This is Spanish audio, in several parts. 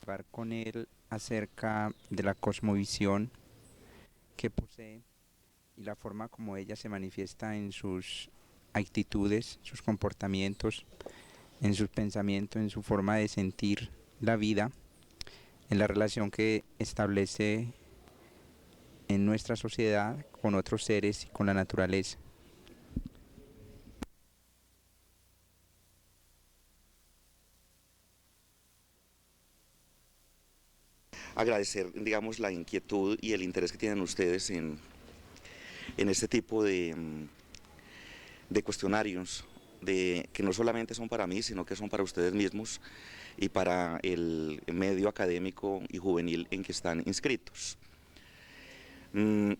interactuar con él acerca de la cosmovisión que posee y la forma como ella se manifiesta en sus actitudes, sus comportamientos, en sus pensamientos, en su forma de sentir la vida, en la relación que establece en nuestra sociedad con otros seres y con la naturaleza. Agradecer, digamos, la inquietud y el interés que tienen ustedes en este tipo de cuestionarios, que no solamente son para mí, sino que son para ustedes mismos y para el medio académico y juvenil en que están inscritos. Mm,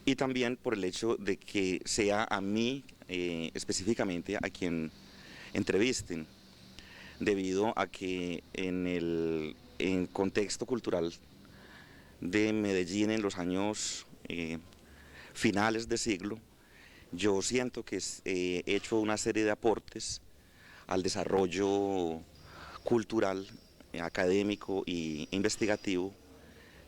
y también por el hecho de que sea a mí específicamente a quien entrevisten, debido a que en contexto cultural de Medellín en los años finales de siglo, yo siento que he hecho una serie de aportes al desarrollo cultural, académico e investigativo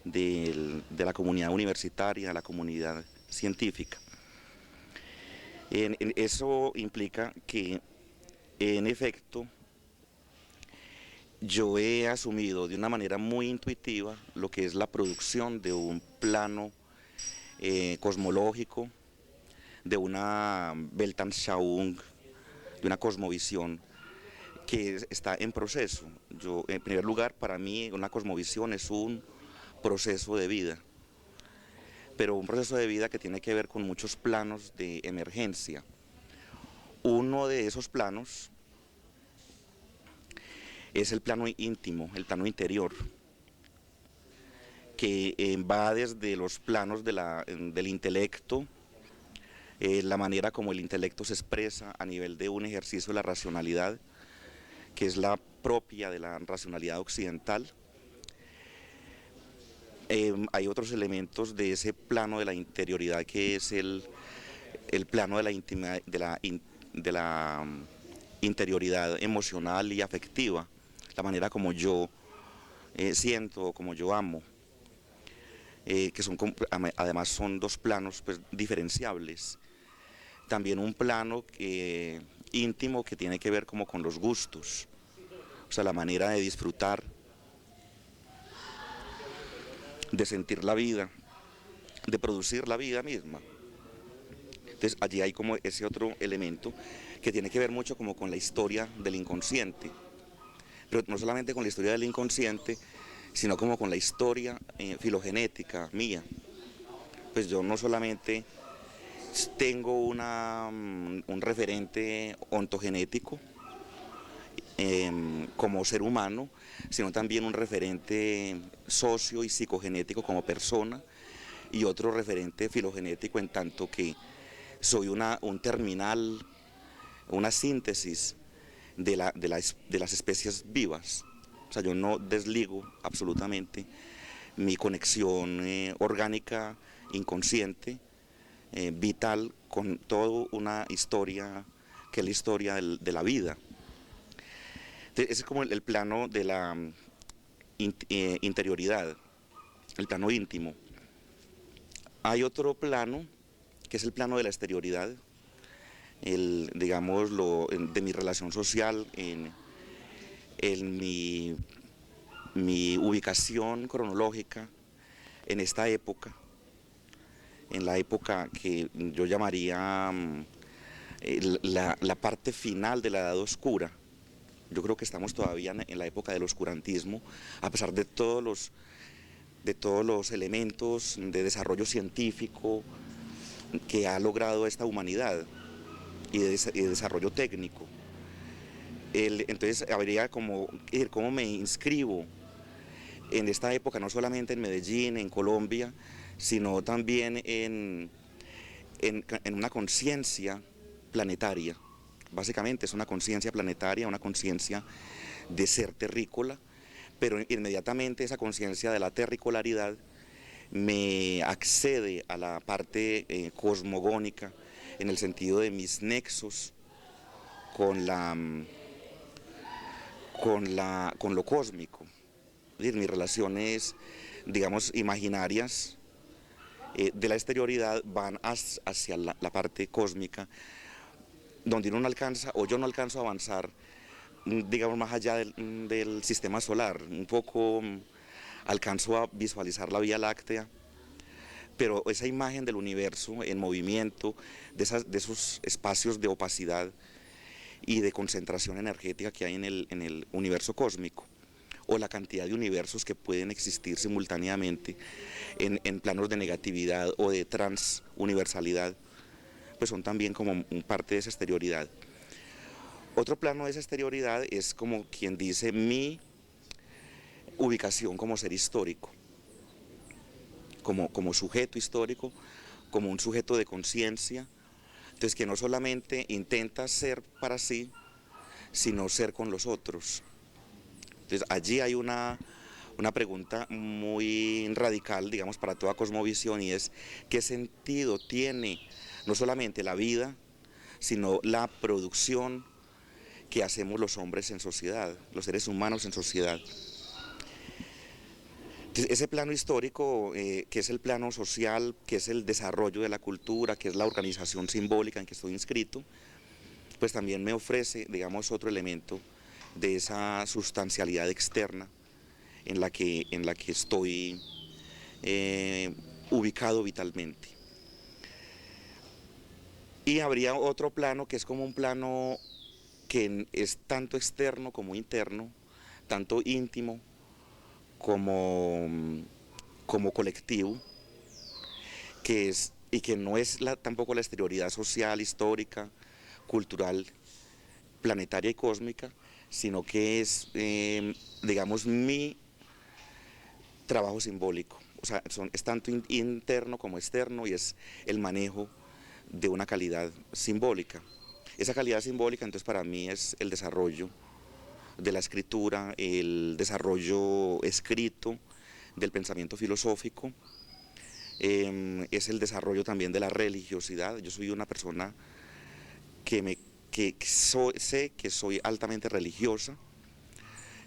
de la comunidad universitaria, de la comunidad científica. Eso implica que, en efecto, yo he asumido de una manera muy intuitiva lo que es la producción de un plano cosmológico, de una Weltanschauung, de una cosmovisión que está en proceso. Yo, en primer lugar, para mí una cosmovisión es un proceso de vida, pero un proceso de vida que tiene que ver con muchos planos de emergencia. Uno de esos planos es el plano íntimo, el plano interior, que va desde los planos del intelecto, la manera como el intelecto se expresa a nivel de un ejercicio de la racionalidad, que es la propia de la racionalidad occidental. Hay otros elementos de ese plano de la interioridad, que es el plano de la intimidad, de la interioridad emocional y afectiva, la manera como yo siento, como yo amo, que son, además son dos planos pues, diferenciables. También un plano íntimo que tiene que ver como con los gustos, o sea, la manera de disfrutar, de sentir la vida, de producir la vida misma. Entonces allí hay como ese otro elemento que tiene que ver mucho como con la historia del inconsciente, pero no solamente con la historia del inconsciente, sino como con la historia filogenética mía. Pues yo no solamente tengo un referente ontogenético como ser humano, sino también un referente socio y psicogenético como persona, y otro referente filogenético en tanto que soy un terminal, una síntesis de las especies vivas. O sea, yo no desligo absolutamente mi conexión orgánica, inconsciente, vital, con toda una historia que es la historia de la vida. Entonces, ese es como el plano de la interioridad, el plano íntimo. Hay otro plano, que es el plano de la exterioridad, digamos, de mi relación social, en mi ubicación cronológica en esta época, en la época que yo llamaría la parte final de la Edad Oscura. Yo creo que estamos todavía en la época del oscurantismo, a pesar de todos los elementos de desarrollo científico que ha logrado esta humanidad y de desarrollo técnico. Entonces habría como cómo me inscribo en esta época, no solamente en Medellín, en Colombia, sino también en una conciencia planetaria. Básicamente es una conciencia planetaria, una conciencia de ser terrícola, pero inmediatamente esa conciencia de la terricolaridad me accede a la parte cosmogónica, en el sentido de mis nexos con con lo cósmico. Es decir, mis relaciones, digamos, imaginarias de la exterioridad van hacia la parte cósmica, donde uno no alcanza, o yo no alcanzo a avanzar, digamos, más allá del sistema solar. Un poco alcanzo a visualizar la Vía Láctea, pero esa imagen del universo en movimiento, de esos espacios de opacidad y de concentración energética que hay en el universo cósmico, o la cantidad de universos que pueden existir simultáneamente en planos de negatividad o de transuniversalidad, pues son también como parte de esa exterioridad. Otro plano de esa exterioridad es, como quien dice, mi ubicación como ser histórico, como sujeto histórico, como un sujeto de conciencia, entonces que no solamente intenta ser para sí, sino ser con los otros. Entonces allí hay una pregunta muy radical, digamos, para toda cosmovisión, y es: ¿qué sentido tiene no solamente la vida, sino la producción que hacemos los hombres en sociedad, los seres humanos en sociedad? Entonces, ese plano histórico, que es el plano social, que es el desarrollo de la cultura, que es la organización simbólica en que estoy inscrito, pues también me ofrece, digamos, otro elemento de esa sustancialidad externa en la que estoy ubicado vitalmente. Y habría otro plano que es como un plano que es tanto externo como interno, tanto íntimo como colectivo, y que no es tampoco la exterioridad social, histórica, cultural, planetaria y cósmica, sino que es, digamos, mi trabajo simbólico. O sea, es tanto interno como externo, y es el manejo de una calidad simbólica. Esa calidad simbólica, entonces, para mí es el desarrollo de la escritura, el desarrollo escrito del pensamiento filosófico, es el desarrollo también de la religiosidad. Yo soy una persona sé que soy altamente religiosa,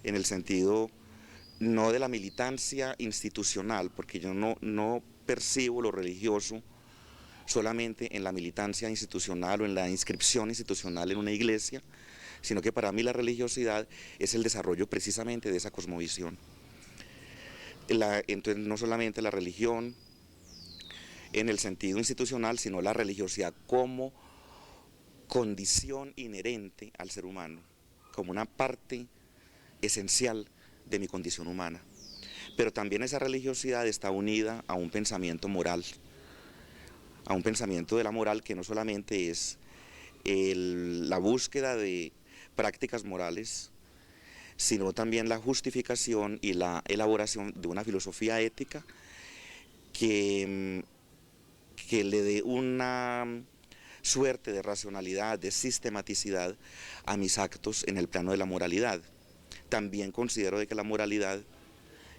en el sentido no de la militancia institucional, porque yo no percibo lo religioso solamente en la militancia institucional o en la inscripción institucional en una iglesia, sino que para mí la religiosidad es el desarrollo precisamente de esa cosmovisión. Entonces, no solamente la religión en el sentido institucional, sino la religiosidad como condición inherente al ser humano, como una parte esencial de mi condición humana. Pero también esa religiosidad está unida a un pensamiento moral, a un pensamiento de la moral que no solamente es la búsqueda de prácticas morales, sino también la justificación y la elaboración de una filosofía ética que le dé una suerte de racionalidad, de sistematicidad a mis actos en el plano de la moralidad. También considero de que la moralidad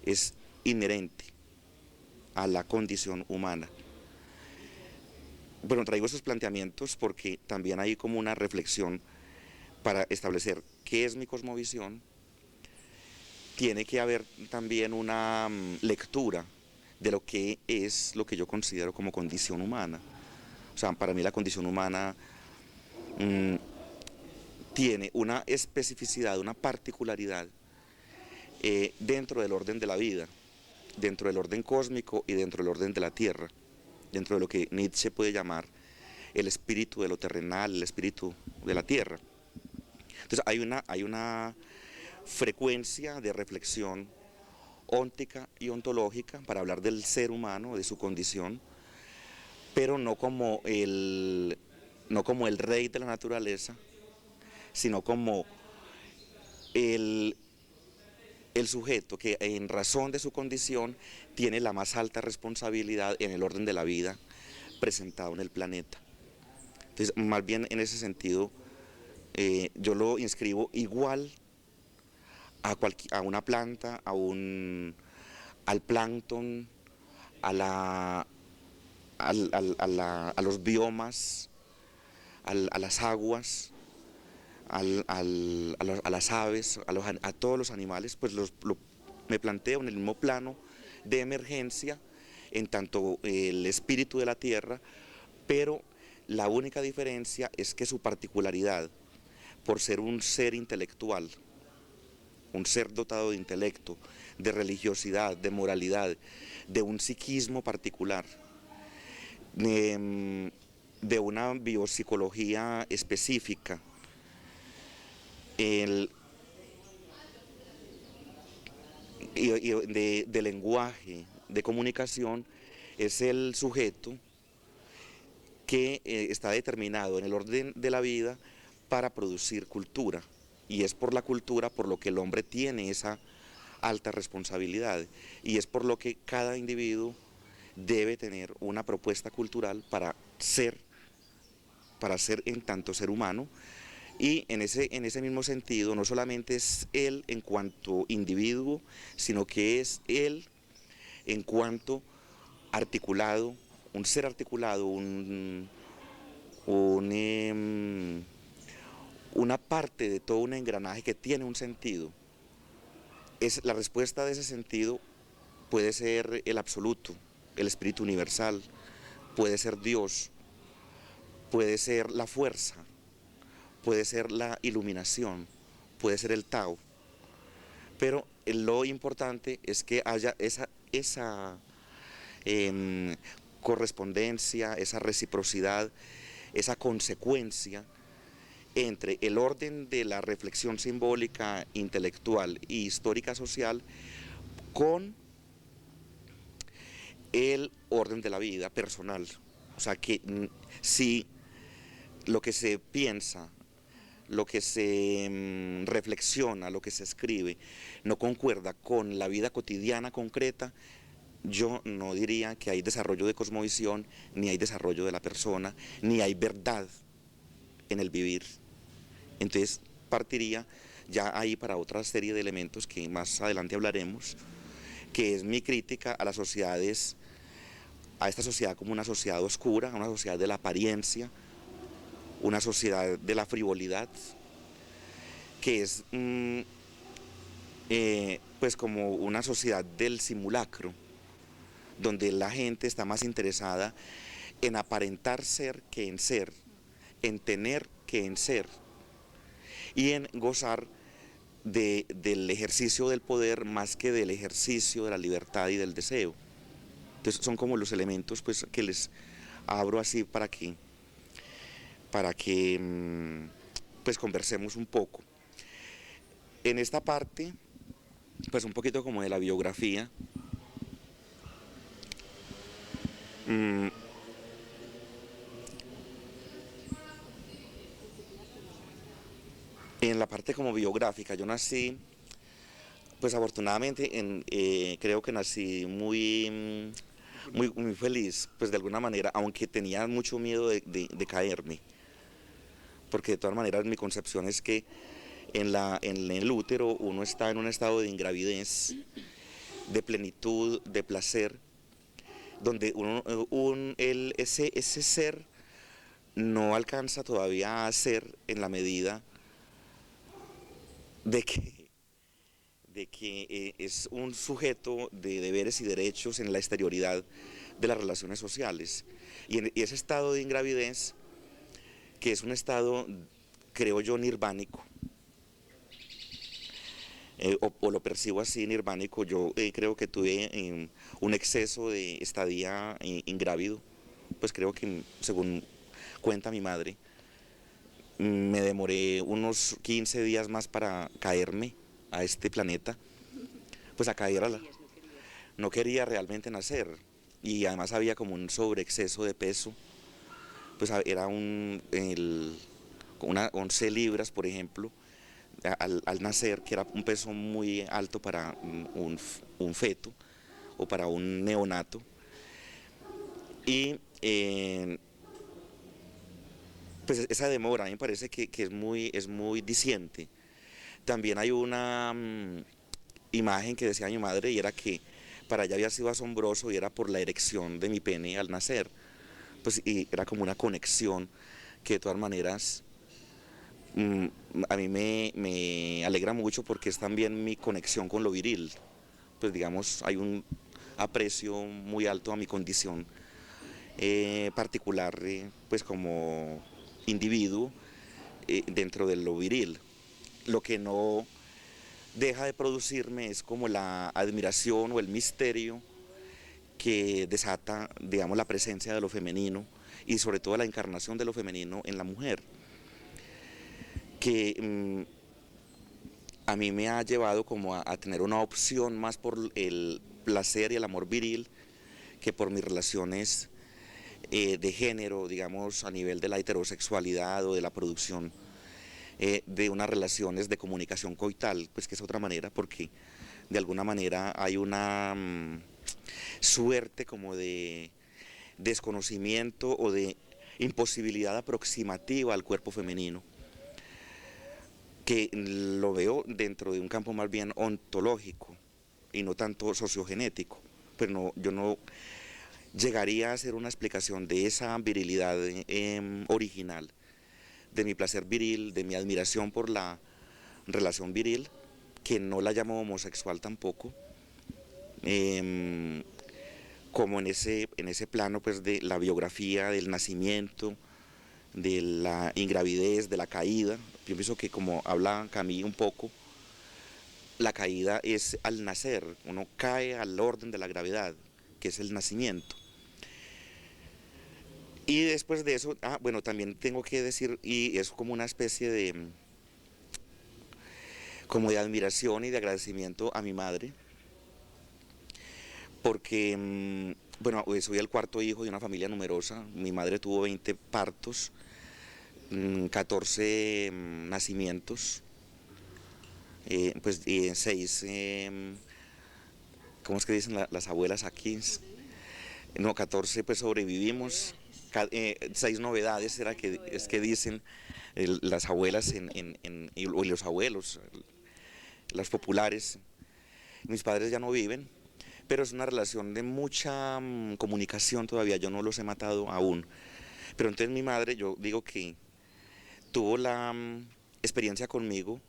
es inherente a la condición humana. Bueno, traigo esos planteamientos porque también hay como una reflexión para establecer qué es mi cosmovisión. Tiene que haber también una lectura de lo que es lo que yo considero como condición humana. O sea, para mí la condición humana tiene una especificidad, una particularidad dentro del orden de la vida, dentro del orden cósmico y dentro del orden de la tierra, dentro de lo que Nietzsche puede llamar el espíritu de lo terrenal, el espíritu de la tierra. Entonces hay una frecuencia de reflexión óntica y ontológica para hablar del ser humano, de su condición, pero no como el rey de la naturaleza, sino como el sujeto que, en razón de su condición, tiene la más alta responsabilidad en el orden de la vida presentado en el planeta. Entonces, más bien en ese sentido, yo lo inscribo igual a una planta, al plancton, a los biomas, a las aguas, a las aves, a todos los animales, pues me planteo en el mismo plano de emergencia, en tanto el espíritu de la tierra, pero la única diferencia es que su particularidad, por ser un ser intelectual, un ser dotado de intelecto, de religiosidad, de moralidad, de un psiquismo particular, de una biopsicología específica, de lenguaje, de comunicación, es el sujeto que está determinado en el orden de la vida para producir cultura, y es por la cultura por lo que el hombre tiene esa alta responsabilidad, y es por lo que cada individuo debe tener una propuesta cultural para ser en tanto ser humano. Y en ese mismo sentido, no solamente es él en cuanto individuo, sino que es él en cuanto articulado, un ser articulado, una parte de todo un engranaje que tiene un sentido. La respuesta de ese sentido puede ser el absoluto, el espíritu universal, puede ser Dios, puede ser la fuerza, puede ser la iluminación, puede ser el Tao, pero lo importante es que haya esa correspondencia, esa reciprocidad, esa consecuencia entre el orden de la reflexión simbólica, intelectual e histórica social con el orden de la vida personal. O sea que si lo que se piensa, lo que se reflexiona, lo que se escribe, no concuerda con la vida cotidiana concreta, yo no diría que hay desarrollo de cosmovisión, ni hay desarrollo de la persona, ni hay verdad en el vivir. Entonces partiría ya ahí para otra serie de elementos que más adelante hablaremos, que es mi crítica a las sociedades, a esta sociedad como una sociedad oscura, una sociedad de la apariencia, una sociedad de la frivolidad, que es pues como una sociedad del simulacro, donde la gente está más interesada en aparentar ser que en ser, en tener que en ser, y en gozar del ejercicio del poder más que del ejercicio de la libertad y del deseo. Entonces son como los elementos pues, que les abro así para que pues conversemos un poco. En esta parte, pues un poquito como de la biografía. En la parte como biográfica, yo nací, pues afortunadamente creo que nací muy feliz, pues de alguna manera, aunque tenía mucho miedo de caerme, porque de todas maneras mi concepción es que en el útero uno está en un estado de ingravidez, de plenitud, de placer, donde ese ser no alcanza todavía a ser en la medida de que es un sujeto de deberes y derechos en la exterioridad de las relaciones sociales. Y ese estado de ingravidez, que es un estado, creo yo, nirvánico, o lo percibo así, nirvánico. Yo creo que tuve un exceso de estadía ingrávido, pues creo que, según cuenta mi madre, me demoré unos 15 días más para caerme a este planeta, pues a caer no quería realmente nacer, y además había como un sobreexceso de peso, pues era una 11 libras, por ejemplo, al nacer, que era un peso muy alto para un feto o para un neonato. Y pues esa demora a mí me parece que es muy diciente. También hay una imagen que decía mi madre, y era que para ella había sido asombroso, y era por la erección de mi pene al nacer, pues y era como una conexión que de todas maneras mm, a mí me alegra mucho porque es también mi conexión con lo viril. Pues digamos, hay un aprecio muy alto a mi condición particular, pues como individuo dentro de lo viril. Lo que no deja de producirme es como la admiración o el misterio que desata, digamos, la presencia de lo femenino y sobre todo la encarnación de lo femenino en la mujer, que a mí me ha llevado como a tener una opción más por el placer y el amor viril que por mis relaciones de género, digamos, a nivel de la heterosexualidad o de la producción de unas relaciones de comunicación coital, pues que es otra manera, porque de alguna manera hay una suerte como de desconocimiento o de imposibilidad aproximativa al cuerpo femenino, que lo veo dentro de un campo más bien ontológico y no tanto sociogenético, pero no, yo no llegaría a hacer una explicación de esa virilidad original, de mi placer viril, de mi admiración por la relación viril, que no la llamo homosexual tampoco, eh, como en ese plano pues de la biografía, del nacimiento, de la ingravidez, de la caída. Yo pienso que como habla Camille un poco, la caída es al nacer, uno cae al orden de la gravedad, que es el nacimiento. Y después de eso, bueno, también tengo que decir, y es como una especie de, como de admiración y de agradecimiento a mi madre, porque, bueno, soy el cuarto hijo de una familia numerosa, mi madre tuvo 20 partos, 14 nacimientos, pues 6, ¿cómo es que dicen las abuelas aquí? No, 14 pues sobrevivimos, 6 novedades era que, es que dicen las abuelas y los abuelos, las populares. Mis padres ya no viven, pero es una relación de mucha comunicación todavía, yo no los he matado aún. Pero entonces mi madre, yo digo que tuvo la experiencia conmigo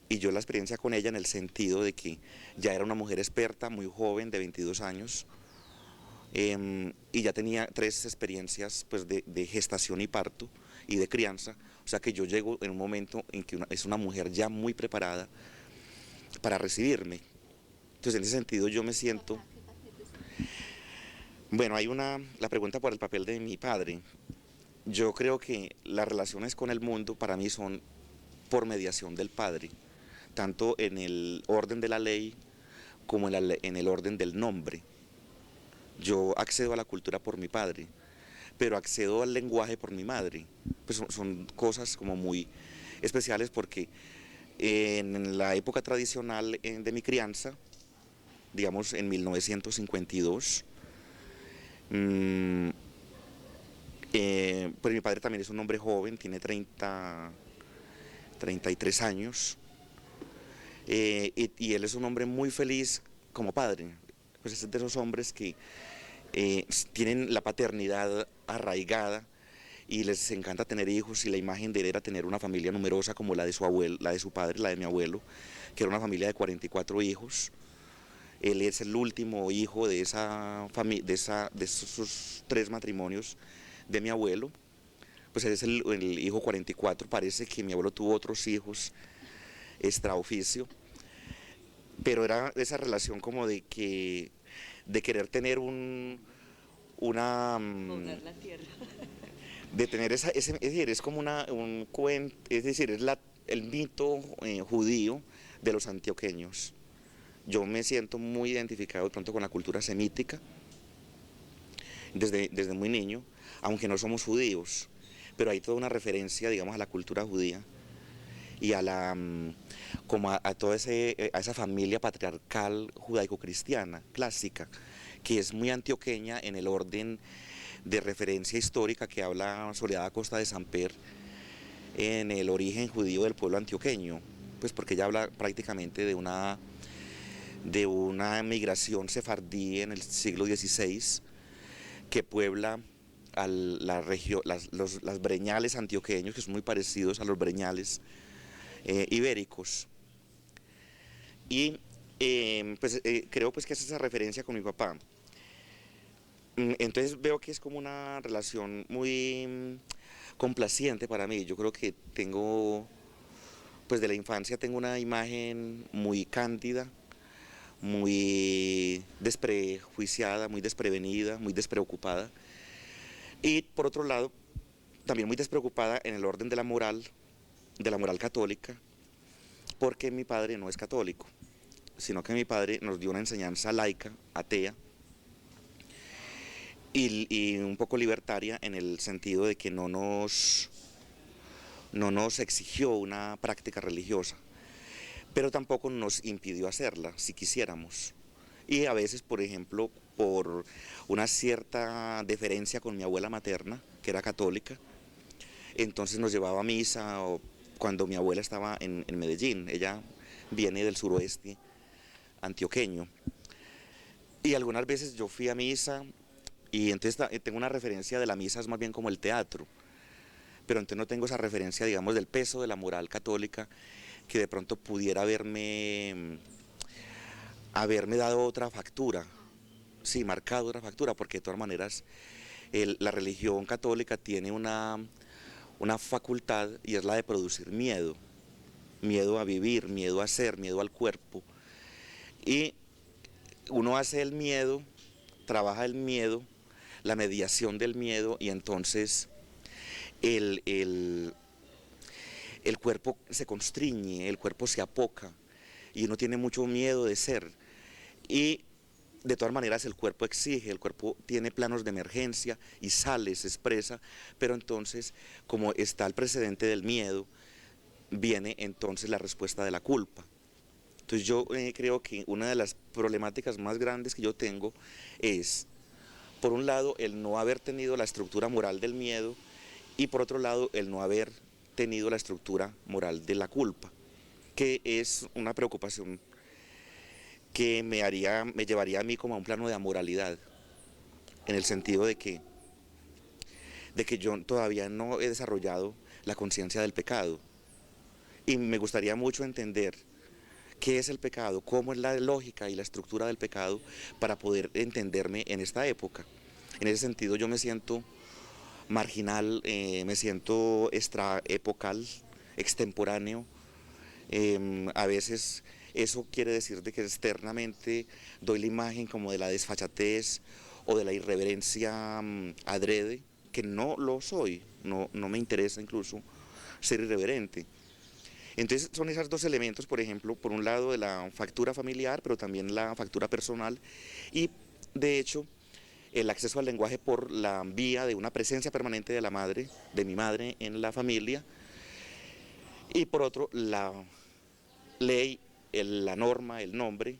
y yo la experiencia con ella en el sentido de que ya era una mujer experta, muy joven, de 22 años, y ya tenía 3 experiencias pues, de gestación y parto y de crianza. O sea que yo llego en un momento en que es una mujer ya muy preparada para recibirme. Entonces en ese sentido yo me siento... Bueno, la pregunta por el papel de mi padre. Yo creo que las relaciones con el mundo para mí son por mediación del padre, tanto en el orden de la ley como en el orden del nombre. Yo accedo a la cultura por mi padre, pero accedo al lenguaje por mi madre. Pues son cosas como muy especiales porque en la época tradicional de mi crianza, digamos en 1952, pues mi padre también es un hombre joven, tiene 33 años, y él es un hombre muy feliz como padre. Pues es de esos hombres que tienen la paternidad arraigada y les encanta tener hijos y la imagen de él era tener una familia numerosa como la de su abuelo, la de su padre, la de mi abuelo, que era una familia de 44 hijos. Él es el último hijo de esa de esos 3 matrimonios de mi abuelo. Pues él es el hijo 44. Parece que mi abuelo tuvo otros hijos extraoficio, pero era esa relación como de querer tener una Poblar la tierra. de tener es decir, es como un cuento, es decir, es el mito judío de los antioqueños. Yo me siento muy identificado de pronto con la cultura semítica desde muy niño, aunque no somos judíos, pero hay toda una referencia, digamos, a la cultura judía y a como a toda a esa familia patriarcal judaico-cristiana clásica, que es muy antioqueña en el orden de referencia histórica que habla Soledad Acosta de Samper en el origen judío del pueblo antioqueño, pues porque ella habla prácticamente de una migración sefardí en el siglo XVI que puebla las breñales antioqueños, que son muy parecidos a los breñales ibéricos. Y creo pues que es esa referencia con mi papá. Entonces veo que es como una relación muy complaciente para mí. Yo creo que tengo, pues de la infancia tengo una imagen muy cándida, muy desprejuiciada, muy desprevenida, muy despreocupada. Y por otro lado, también muy despreocupada en el orden de la moral católica, porque mi padre no es católico, sino que mi padre nos dio una enseñanza laica, atea, y un poco libertaria en el sentido de que no nos exigió una práctica religiosa, pero tampoco nos impidió hacerla si quisiéramos. Y a veces, por ejemplo, por una cierta deferencia con mi abuela materna, que era católica, entonces nos llevaba a misa o cuando mi abuela estaba en Medellín. Ella viene del suroeste antioqueño. Y algunas veces yo fui a misa y entonces tengo una referencia de la misa, es más bien como el teatro, pero entonces no tengo esa referencia, digamos, del peso de la moral católica que de pronto pudiera haberme dado otra factura, sí, marcado otra factura, porque de todas maneras la religión católica tiene una facultad y es la de producir miedo, miedo a vivir, miedo a ser, miedo al cuerpo. Y uno hace el miedo, trabaja el miedo, la mediación del miedo y entonces el, el, el cuerpo se constriñe, el cuerpo se apoca y uno tiene mucho miedo de ser. Y de todas maneras el cuerpo exige, el cuerpo tiene planos de emergencia y sale, se expresa, pero entonces como está el precedente del miedo, viene entonces la respuesta de la culpa. Entonces yo creo que una de las problemáticas más grandes que yo tengo es, por un lado, el no haber tenido la estructura moral del miedo y por otro lado, el no haber tenido la estructura moral de la culpa, que es una preocupación que me llevaría a mí como a un plano de amoralidad, en el sentido de que yo todavía no he desarrollado la conciencia del pecado. Y me gustaría mucho entender qué es el pecado, cómo es la lógica y la estructura del pecado para poder entenderme en esta época. En ese sentido yo me siento marginal, me siento extraepocal, extemporáneo. A veces eso quiere decir de que externamente doy la imagen como de la desfachatez o de la irreverencia adrede, que no lo soy, no me interesa incluso ser irreverente. Entonces son esos dos elementos, por ejemplo, por un lado de la factura familiar, pero también la factura personal y de hecho el acceso al lenguaje por la vía de una presencia permanente de la madre, de mi madre en la familia, y por otro la ley, la norma, el nombre,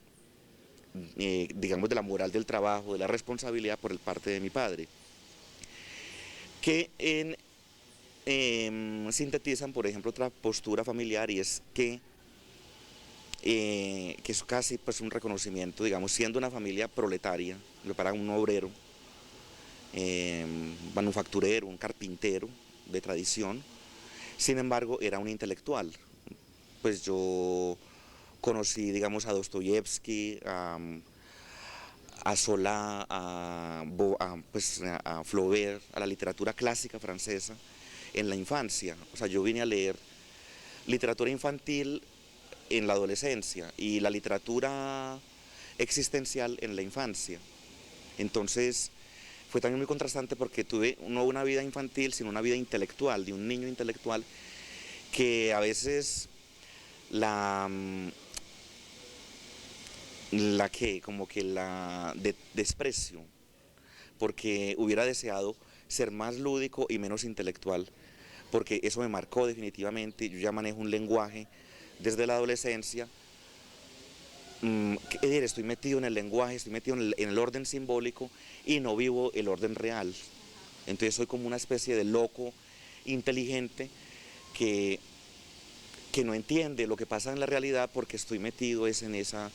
digamos de la moral del trabajo, de la responsabilidad por el parte de mi padre, que sintetizan, por ejemplo, otra postura familiar y es que es casi pues un reconocimiento, digamos, siendo una familia proletaria, para un obrero, manufacturero, un carpintero de tradición, sin embargo era un intelectual. Pues yo conocí, digamos, a Dostoyevsky, a Solá, pues, a Flaubert, a la literatura clásica francesa en la infancia. O sea, yo vine a leer literatura infantil en la adolescencia y la literatura existencial en la infancia. Entonces fue también muy contrastante porque tuve no una vida infantil, sino una vida intelectual, de un niño intelectual que a veces la, la que, como que la desprecio, porque hubiera deseado ser más lúdico y menos intelectual, porque eso me marcó definitivamente. Yo ya manejo un lenguaje desde la adolescencia. Estoy metido en el lenguaje, estoy metido en el orden simbólico y no vivo el orden real. Entonces soy como una especie de loco inteligente que, que no entiende lo que pasa en la realidad porque estoy metido es en esa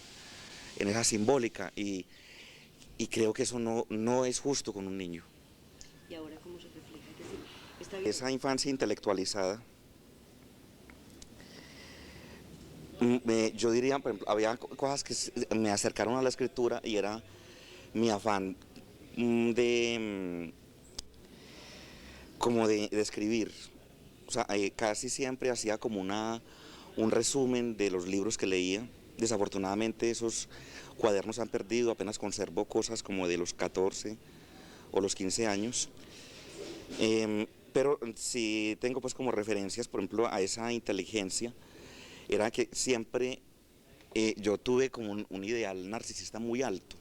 simbólica y creo que eso no es justo con un niño. Y ahora, Esa infancia intelectualizada, yo diría, por ejemplo, había cosas que me acercaron a la escritura y era mi afán de como de escribir. O sea, casi siempre hacía como un resumen de los libros que leía. Desafortunadamente esos cuadernos han perdido, apenas conservo cosas como de los 14 o los 15 años. Pero sí tengo pues como referencias, por ejemplo, a esa inteligencia, era que siempre yo tuve como un ideal narcisista muy alto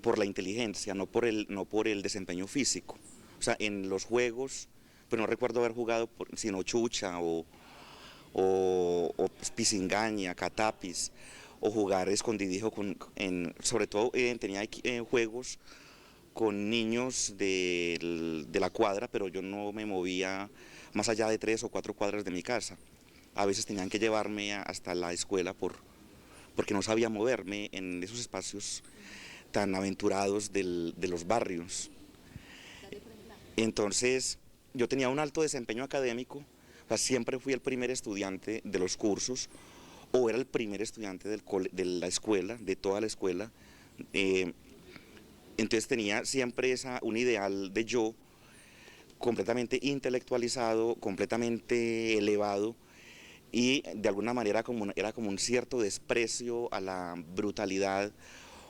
por la inteligencia, no por el desempeño físico. O sea, en los juegos, pues no recuerdo haber jugado sino chucha o pues, pisingaña, catapis, o jugar escondidijo, sobre todo tenía juegos con niños de la cuadra, pero yo no me movía más allá de 3 o 4 cuadras de mi casa. A veces tenían que llevarme hasta la escuela porque no sabía moverme en esos espacios tan aventurados de los barrios. Entonces, yo tenía un alto desempeño académico, o sea, siempre fui el primer estudiante de los cursos, o era el primer estudiante de la escuela, de toda la escuela. Entonces tenía siempre un ideal de yo completamente intelectualizado, completamente elevado, y de alguna manera era como un cierto desprecio a la brutalidad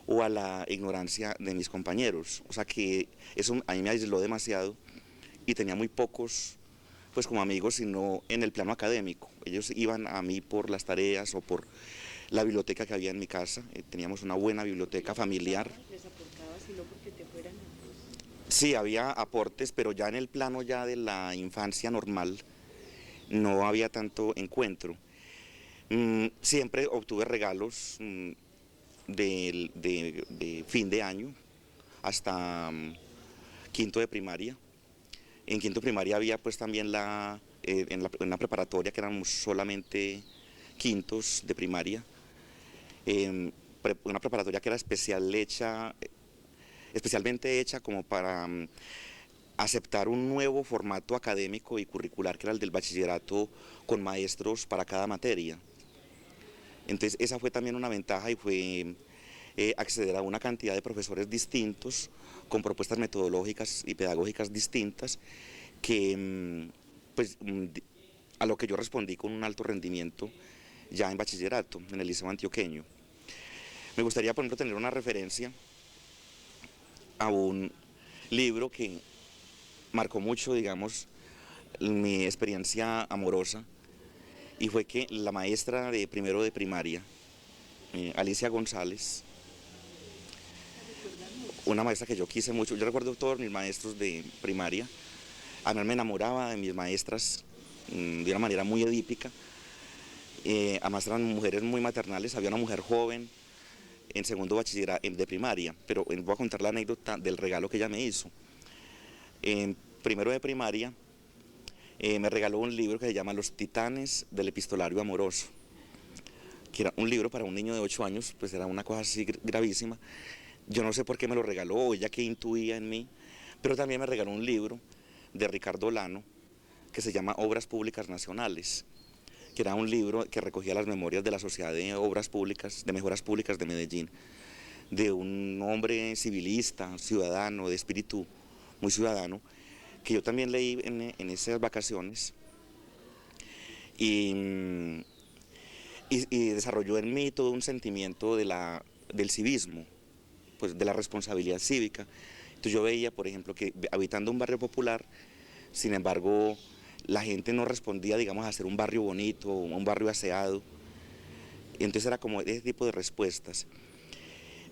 o a la ignorancia de mis compañeros. O sea que eso a mí me aisló demasiado y tenía muy pocos pues como amigos, sino en el plano académico. Ellos iban a mí por las tareas o por la biblioteca que había en mi casa. Teníamos una buena biblioteca familiar. ¿Les aportabas y no porque te fueran? Sí, había aportes, pero ya en el plano ya de la infancia normal no había tanto encuentro. Siempre obtuve regalos de fin de año hasta quinto de primaria. En quinto de primaria había pues también en una preparatoria que éramos solamente quintos de primaria, una preparatoria que era especialmente hecha como para aceptar un nuevo formato académico y curricular que era el del bachillerato con maestros para cada materia. Entonces esa fue también una ventaja y fue acceder a una cantidad de profesores distintos con propuestas metodológicas y pedagógicas distintas que pues a lo que yo respondí con un alto rendimiento ya en bachillerato, en el Liceo Antioqueño. Me gustaría, por ejemplo, tener una referencia a un libro que marcó mucho, digamos, mi experiencia amorosa, y fue que la maestra de primero de primaria, Alicia González, una maestra que yo quise mucho, yo recuerdo todos mis maestros de primaria, a mí me enamoraba de mis maestras de una manera muy edípica, además eran mujeres muy maternales, había una mujer joven en segundo bachillerato de primaria, pero voy a contar la anécdota del regalo que ella me hizo. En primero de primaria me regaló un libro que se llama Los Titanes del Epistolario Amoroso, que era un libro para un niño de 8 años, pues era una cosa así gravísima. Yo no sé por qué me lo regaló, o ella que intuía en mí, pero también me regaló un libro de Ricardo Lano que se llama Obras Públicas Nacionales, que era un libro que recogía las memorias de la Sociedad de Obras Públicas, de Mejoras Públicas de Medellín, de un hombre civilista, ciudadano, de espíritu muy ciudadano, que yo también leí en esas vacaciones y desarrolló en mí todo un sentimiento del civismo, pues de la responsabilidad cívica. Entonces yo veía, por ejemplo, que habitando un barrio popular, sin embargo, la gente no respondía, digamos, a ser un barrio bonito, un barrio aseado. Y entonces era como ese tipo de respuestas.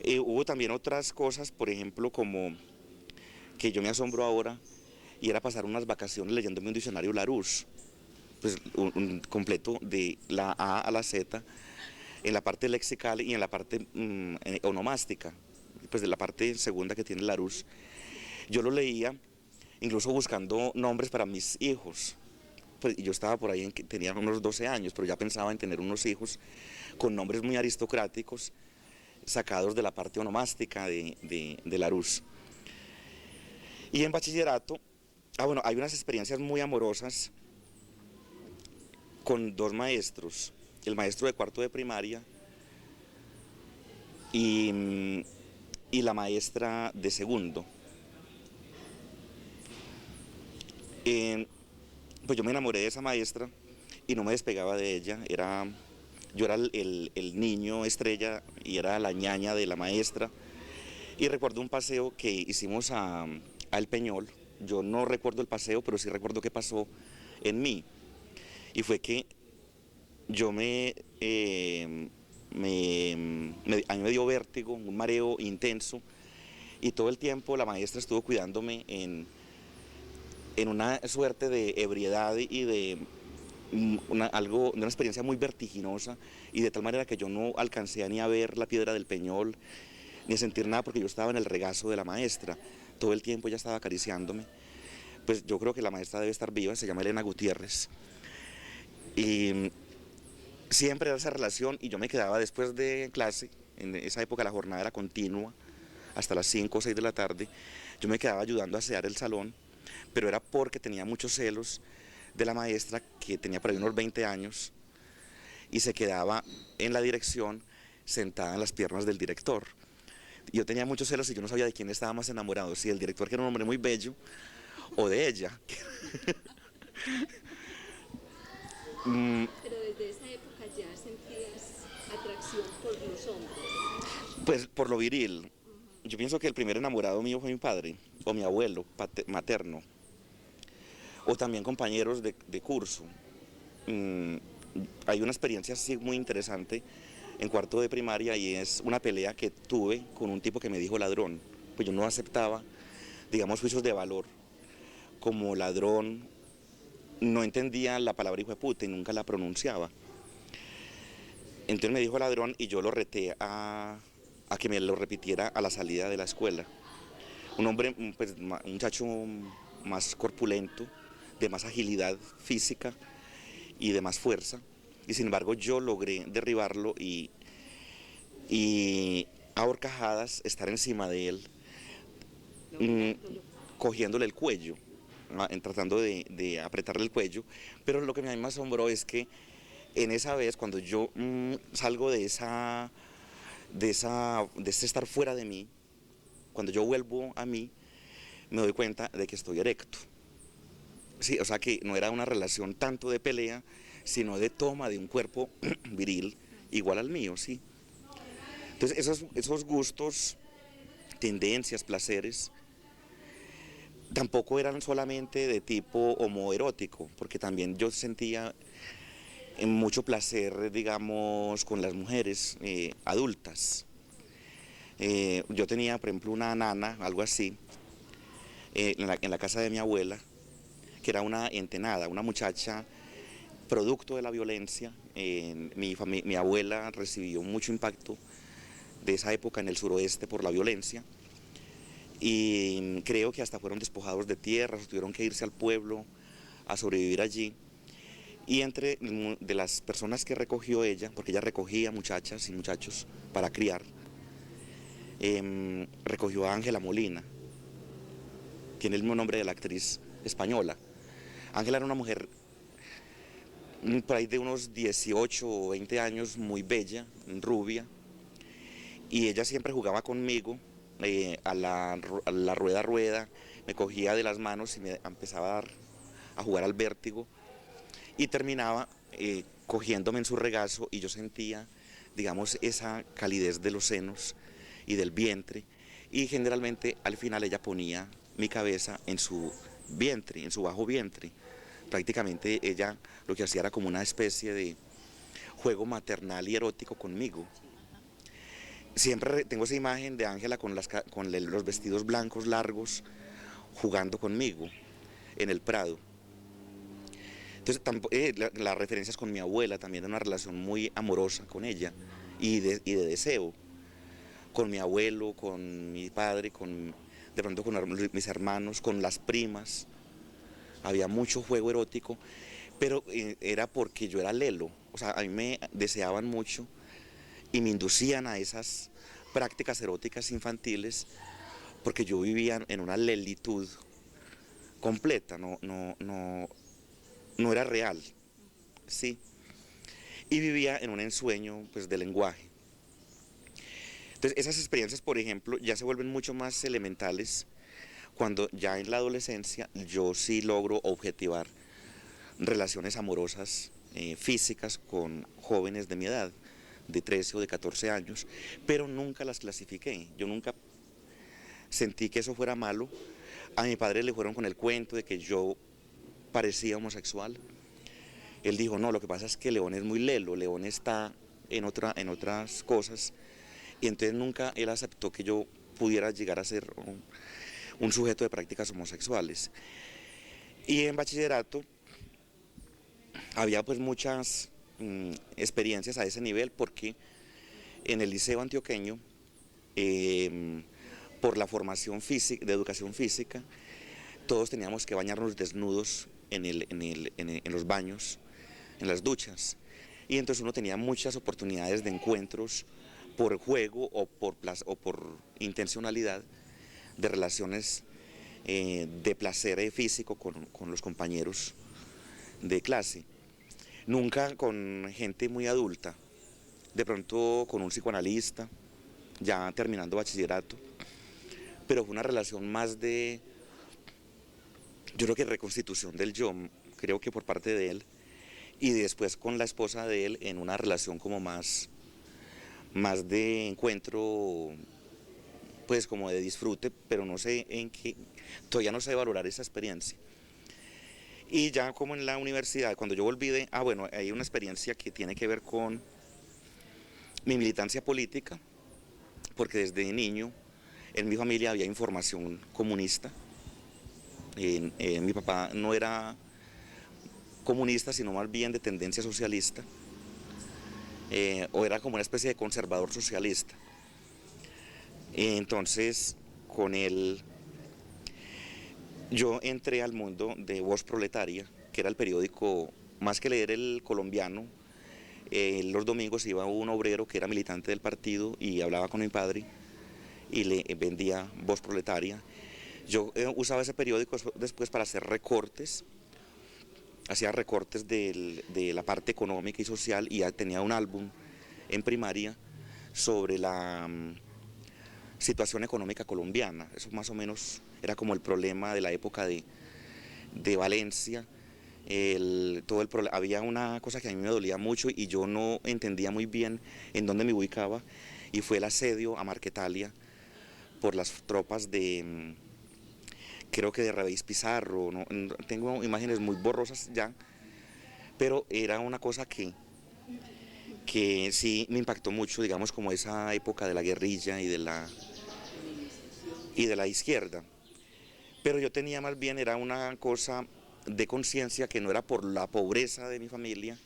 Hubo también otras cosas, por ejemplo, como que yo me asombro ahora, y era pasar unas vacaciones leyéndome un diccionario Larousse, pues un completo de la A a la Z, en la parte lexical y en la parte onomástica, pues de la parte segunda que tiene Larousse. Yo lo leía incluso buscando nombres para mis hijos. Pues yo estaba por ahí, tenía unos 12 años, pero ya pensaba en tener unos hijos con nombres muy aristocráticos, sacados de la parte onomástica de Larousse. Y en bachillerato Bueno, hay unas experiencias muy amorosas con dos maestros, el maestro de cuarto de primaria y, y la maestra de segundo. Eh, pues yo me enamoré de esa maestra y no me despegaba de ella. Yo era el niño estrella y era la ñaña de la maestra. Y recuerdo un paseo que hicimos a El Peñol. Yo no recuerdo el paseo, pero sí recuerdo qué pasó en mí. Y fue que yo a mí me dio vértigo, un mareo intenso, y todo el tiempo la maestra estuvo cuidándome en una suerte de ebriedad y de de una experiencia muy vertiginosa, y de tal manera que yo no alcancé ni a ver la piedra del Peñol, ni a sentir nada, porque yo estaba en el regazo de la maestra. Todo el tiempo ella estaba acariciándome. Pues yo creo que la maestra debe estar viva, se llama Elena Gutiérrez. Y siempre era esa relación, y yo me quedaba después de clase, en esa época la jornada era continua, hasta las 5 o 6 de la tarde, yo me quedaba ayudando a asear el salón, pero era porque tenía muchos celos de la maestra, que tenía por ahí unos 20 años, y se quedaba en la dirección sentada en las piernas del director. Yo tenía muchos celos y yo no sabía de quién estaba más enamorado, si del director, que era un hombre muy bello, o de ella. Pero desde esa época ya sentías atracción por los hombres. Pues por lo viril. Yo pienso que el primer enamorado mío fue mi padre, o mi abuelo materno, o también compañeros de curso. Mm, Hay una experiencia así muy interesante en cuarto de primaria, y es una pelea que tuve con un tipo que me dijo ladrón. Pues yo no aceptaba, digamos, juicios de valor como ladrón. No entendía la palabra hijo de puta y nunca la pronunciaba. Entonces me dijo ladrón y yo lo reté a que me lo repitiera a la salida de la escuela. Un hombre, pues, un muchacho más corpulento, de más agilidad física y de más fuerza. Y sin embargo yo logré derribarlo y a horcajadas estar encima de él, mm, cogiéndole el cuello, tratando de apretarle el cuello. Pero lo que a mí me asombró es que en esa vez, cuando yo salgo de ese estar fuera de mí, cuando yo vuelvo a mí, me doy cuenta de que estoy erecto. Sí, o sea que no era una relación tanto de pelea, sino de toma de un cuerpo viril igual al mío, sí. Entonces esos gustos, tendencias, placeres, tampoco eran solamente de tipo homoerótico, porque también yo sentía mucho placer, digamos, con las mujeres adultas. Yo tenía, por ejemplo, una nana, algo así, en la casa de mi abuela, que era una entenada, una muchacha producto de la violencia. Mi abuela recibió mucho impacto de esa época en el suroeste por la violencia, y creo que hasta fueron despojados de tierras, tuvieron que irse al pueblo a sobrevivir allí. Y entre de las personas que recogió ella, porque ella recogía muchachas y muchachos para criar, recogió a Ángela Molina, tiene el mismo nombre de la actriz española. Ángela era una mujer por ahí de unos 18 o 20 años, muy bella, rubia, y ella siempre jugaba conmigo a la rueda rueda, me cogía de las manos y me empezaba a jugar al vértigo, y terminaba cogiéndome en su regazo, y yo sentía, digamos, esa calidez de los senos y del vientre, y generalmente al final ella ponía mi cabeza en su vientre, en su bajo vientre. Prácticamente ella lo que hacía era como una especie de juego maternal y erótico conmigo. Siempre tengo esa imagen de Ángela con los vestidos blancos largos jugando conmigo en el Prado. Entonces, las referencias con mi abuela también, de una relación muy amorosa con ella y de deseo, con mi abuelo, con mi padre, de pronto con mis hermanos, con las primas. Había mucho juego erótico, pero era porque yo era lelo. O sea, a mí me deseaban mucho y me inducían a esas prácticas eróticas infantiles, porque yo vivía en una lelitud completa, no era real, ¿sí? Y vivía en un ensueño pues, de lenguaje. Entonces esas experiencias, por ejemplo, ya se vuelven mucho más elementales cuando ya en la adolescencia yo sí logro objetivar relaciones amorosas físicas con jóvenes de mi edad, de 13 o de 14 años, pero nunca las clasifiqué. Yo nunca sentí que eso fuera malo. A mi padre le fueron con el cuento de que yo parecía homosexual. Él dijo, no, lo que pasa es que León es muy lelo, León está en otras cosas, y entonces nunca él aceptó que yo pudiera llegar a ser un sujeto de prácticas homosexuales. Y en bachillerato había pues muchas experiencias a ese nivel, porque en el liceo antioqueño, por la formación física, de educación física, todos teníamos que bañarnos desnudos en los baños, en las duchas. Y entonces uno tenía muchas oportunidades de encuentros por juego o por intencionalidad, de relaciones de placer físico con los compañeros de clase. Nunca con gente muy adulta, de pronto con un psicoanalista, ya terminando bachillerato, pero fue una relación más de, yo creo que reconstitución del yo, creo que por parte de él, y después con la esposa de él en una relación como más de encuentro, pues como de disfrute, pero no sé en qué, todavía no sé valorar esa experiencia. Y ya como en la universidad, cuando yo volví bueno, hay una experiencia que tiene que ver con mi militancia política, porque desde niño en mi familia había información comunista. Mi papá no era comunista, sino más bien de tendencia socialista, o era como una especie de conservador socialista. Entonces, con él, yo entré al mundo de Voz Proletaria, que era el periódico, más que leer El Colombiano, los domingos iba un obrero que era militante del partido y hablaba con mi padre y le vendía Voz Proletaria. Yo usaba ese periódico después para hacer recortes, hacía recortes de la parte económica y social, y ya tenía un álbum en primaria sobre la situación económica colombiana. Eso más o menos era como el problema de la época de Valencia. Había una cosa que a mí me dolía mucho y yo no entendía muy bien en dónde me ubicaba, y fue el asedio a Marquetalia por las tropas de, creo que de Rabéis Pizarro, ¿no? Tengo imágenes muy borrosas ya, pero era una cosa que sí me impactó mucho, digamos, como esa época de la guerrilla y de la izquierda. Pero yo tenía más bien, era una cosa de conciencia que no era por la pobreza de mi familia,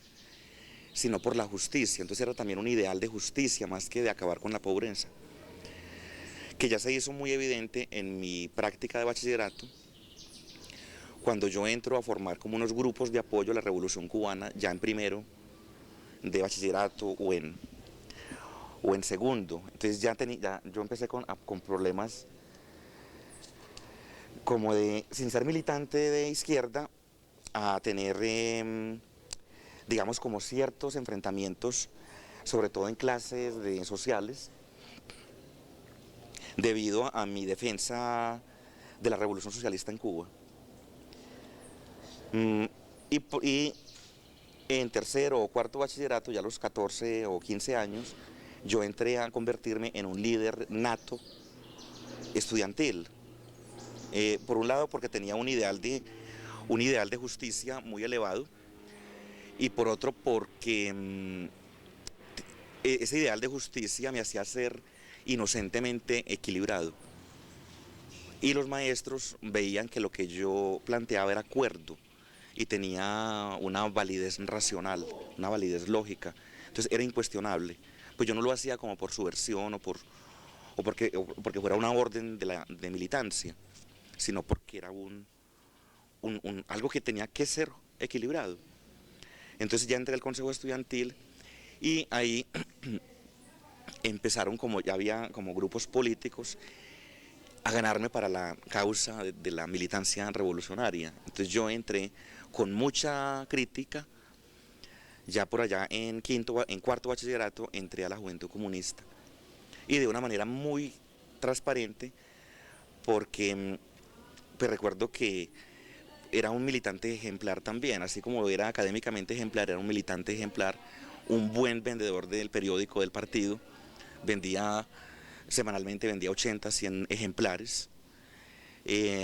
sino por la justicia. Entonces era también un ideal de justicia más que de acabar con la pobreza, que ya se hizo muy evidente en mi práctica de bachillerato, cuando yo entro a formar como unos grupos de apoyo a la Revolución Cubana, ya en primero de bachillerato o en segundo. Entonces yo empecé con problemas como sin ser militante de izquierda, a tener, digamos, como ciertos enfrentamientos, sobre todo en clases sociales, debido a mi defensa de la Revolución Socialista en Cuba. Y en tercero o cuarto bachillerato, ya a los 14 o 15 años, yo entré a convertirme en un líder nato estudiantil. Por un lado porque tenía un ideal de justicia muy elevado, y por otro porque ese ideal de justicia me hacía ser inocentemente equilibrado. Y los maestros veían que lo que yo planteaba era cuerdo y tenía una validez racional, una validez lógica. Entonces era incuestionable. Pues yo no lo hacía como por subversión o porque fuera una orden de militancia, sino porque era algo que tenía que ser equilibrado. Entonces ya entré al consejo estudiantil y ahí empezaron, como ya había como grupos políticos, a ganarme para la causa de la militancia revolucionaria. Entonces yo entré con mucha crítica, ya por allá en cuarto bachillerato entré a la Juventud Comunista y de una manera muy transparente porque pues recuerdo que era un militante ejemplar también, así como era académicamente ejemplar, era un militante ejemplar, un buen vendedor del periódico del partido, semanalmente vendía 80, 100 ejemplares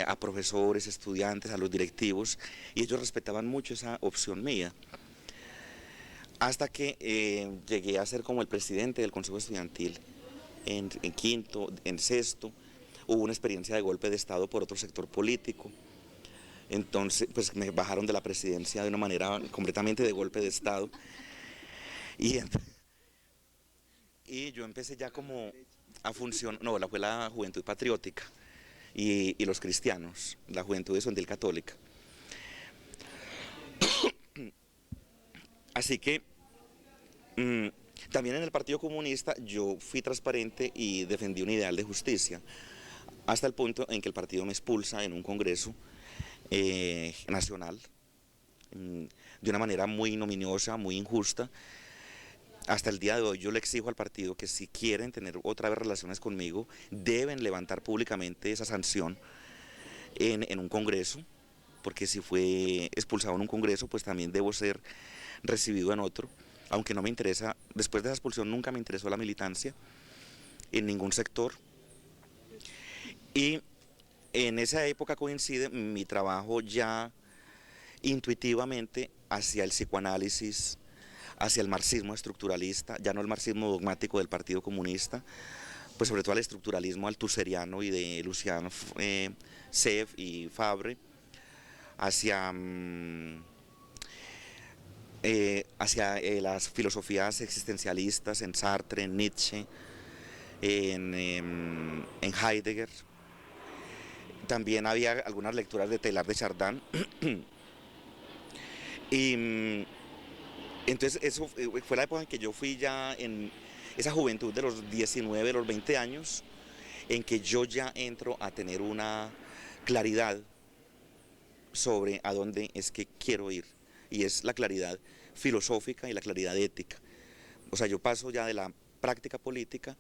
a profesores, estudiantes, a los directivos, y ellos respetaban mucho esa opción mía. Hasta que llegué a ser como el presidente del Consejo Estudiantil en quinto, en sexto, hubo una experiencia de golpe de Estado por otro sector político. Entonces, pues me bajaron de la presidencia de una manera completamente de golpe de Estado. Y, y yo empecé ya como a funcionar, no, fue la Juventud Patriótica y los cristianos, la Juventud Estudiantil Católica. Así que también en el Partido Comunista yo fui transparente y defendí un ideal de justicia, hasta el punto en que el partido me expulsa en un congreso nacional, de una manera muy ignominiosa, muy injusta. Hasta el día de hoy yo le exijo al partido que si quieren tener otra vez relaciones conmigo, deben levantar públicamente esa sanción en un congreso, porque si fue expulsado en un congreso, pues también debo ser recibido en otro, aunque no me interesa, después de esa expulsión nunca me interesó la militancia en ningún sector. Y en esa época coincide mi trabajo ya intuitivamente hacia el psicoanálisis, hacia el marxismo estructuralista, ya no el marxismo dogmático del Partido Comunista, pues sobre todo al estructuralismo althuseriano y de Luciano Seff y Fabre, hacia las filosofías existencialistas en Sartre, en Nietzsche, en Heidegger. También había algunas lecturas de Teilhard de Chardin. Y entonces eso fue la época en que yo fui ya en esa juventud de los 19, los 20 años, en que yo ya entro a tener una claridad sobre a dónde es que quiero ir. Y es la claridad filosófica y la claridad ética. O sea, yo paso ya de la práctica política,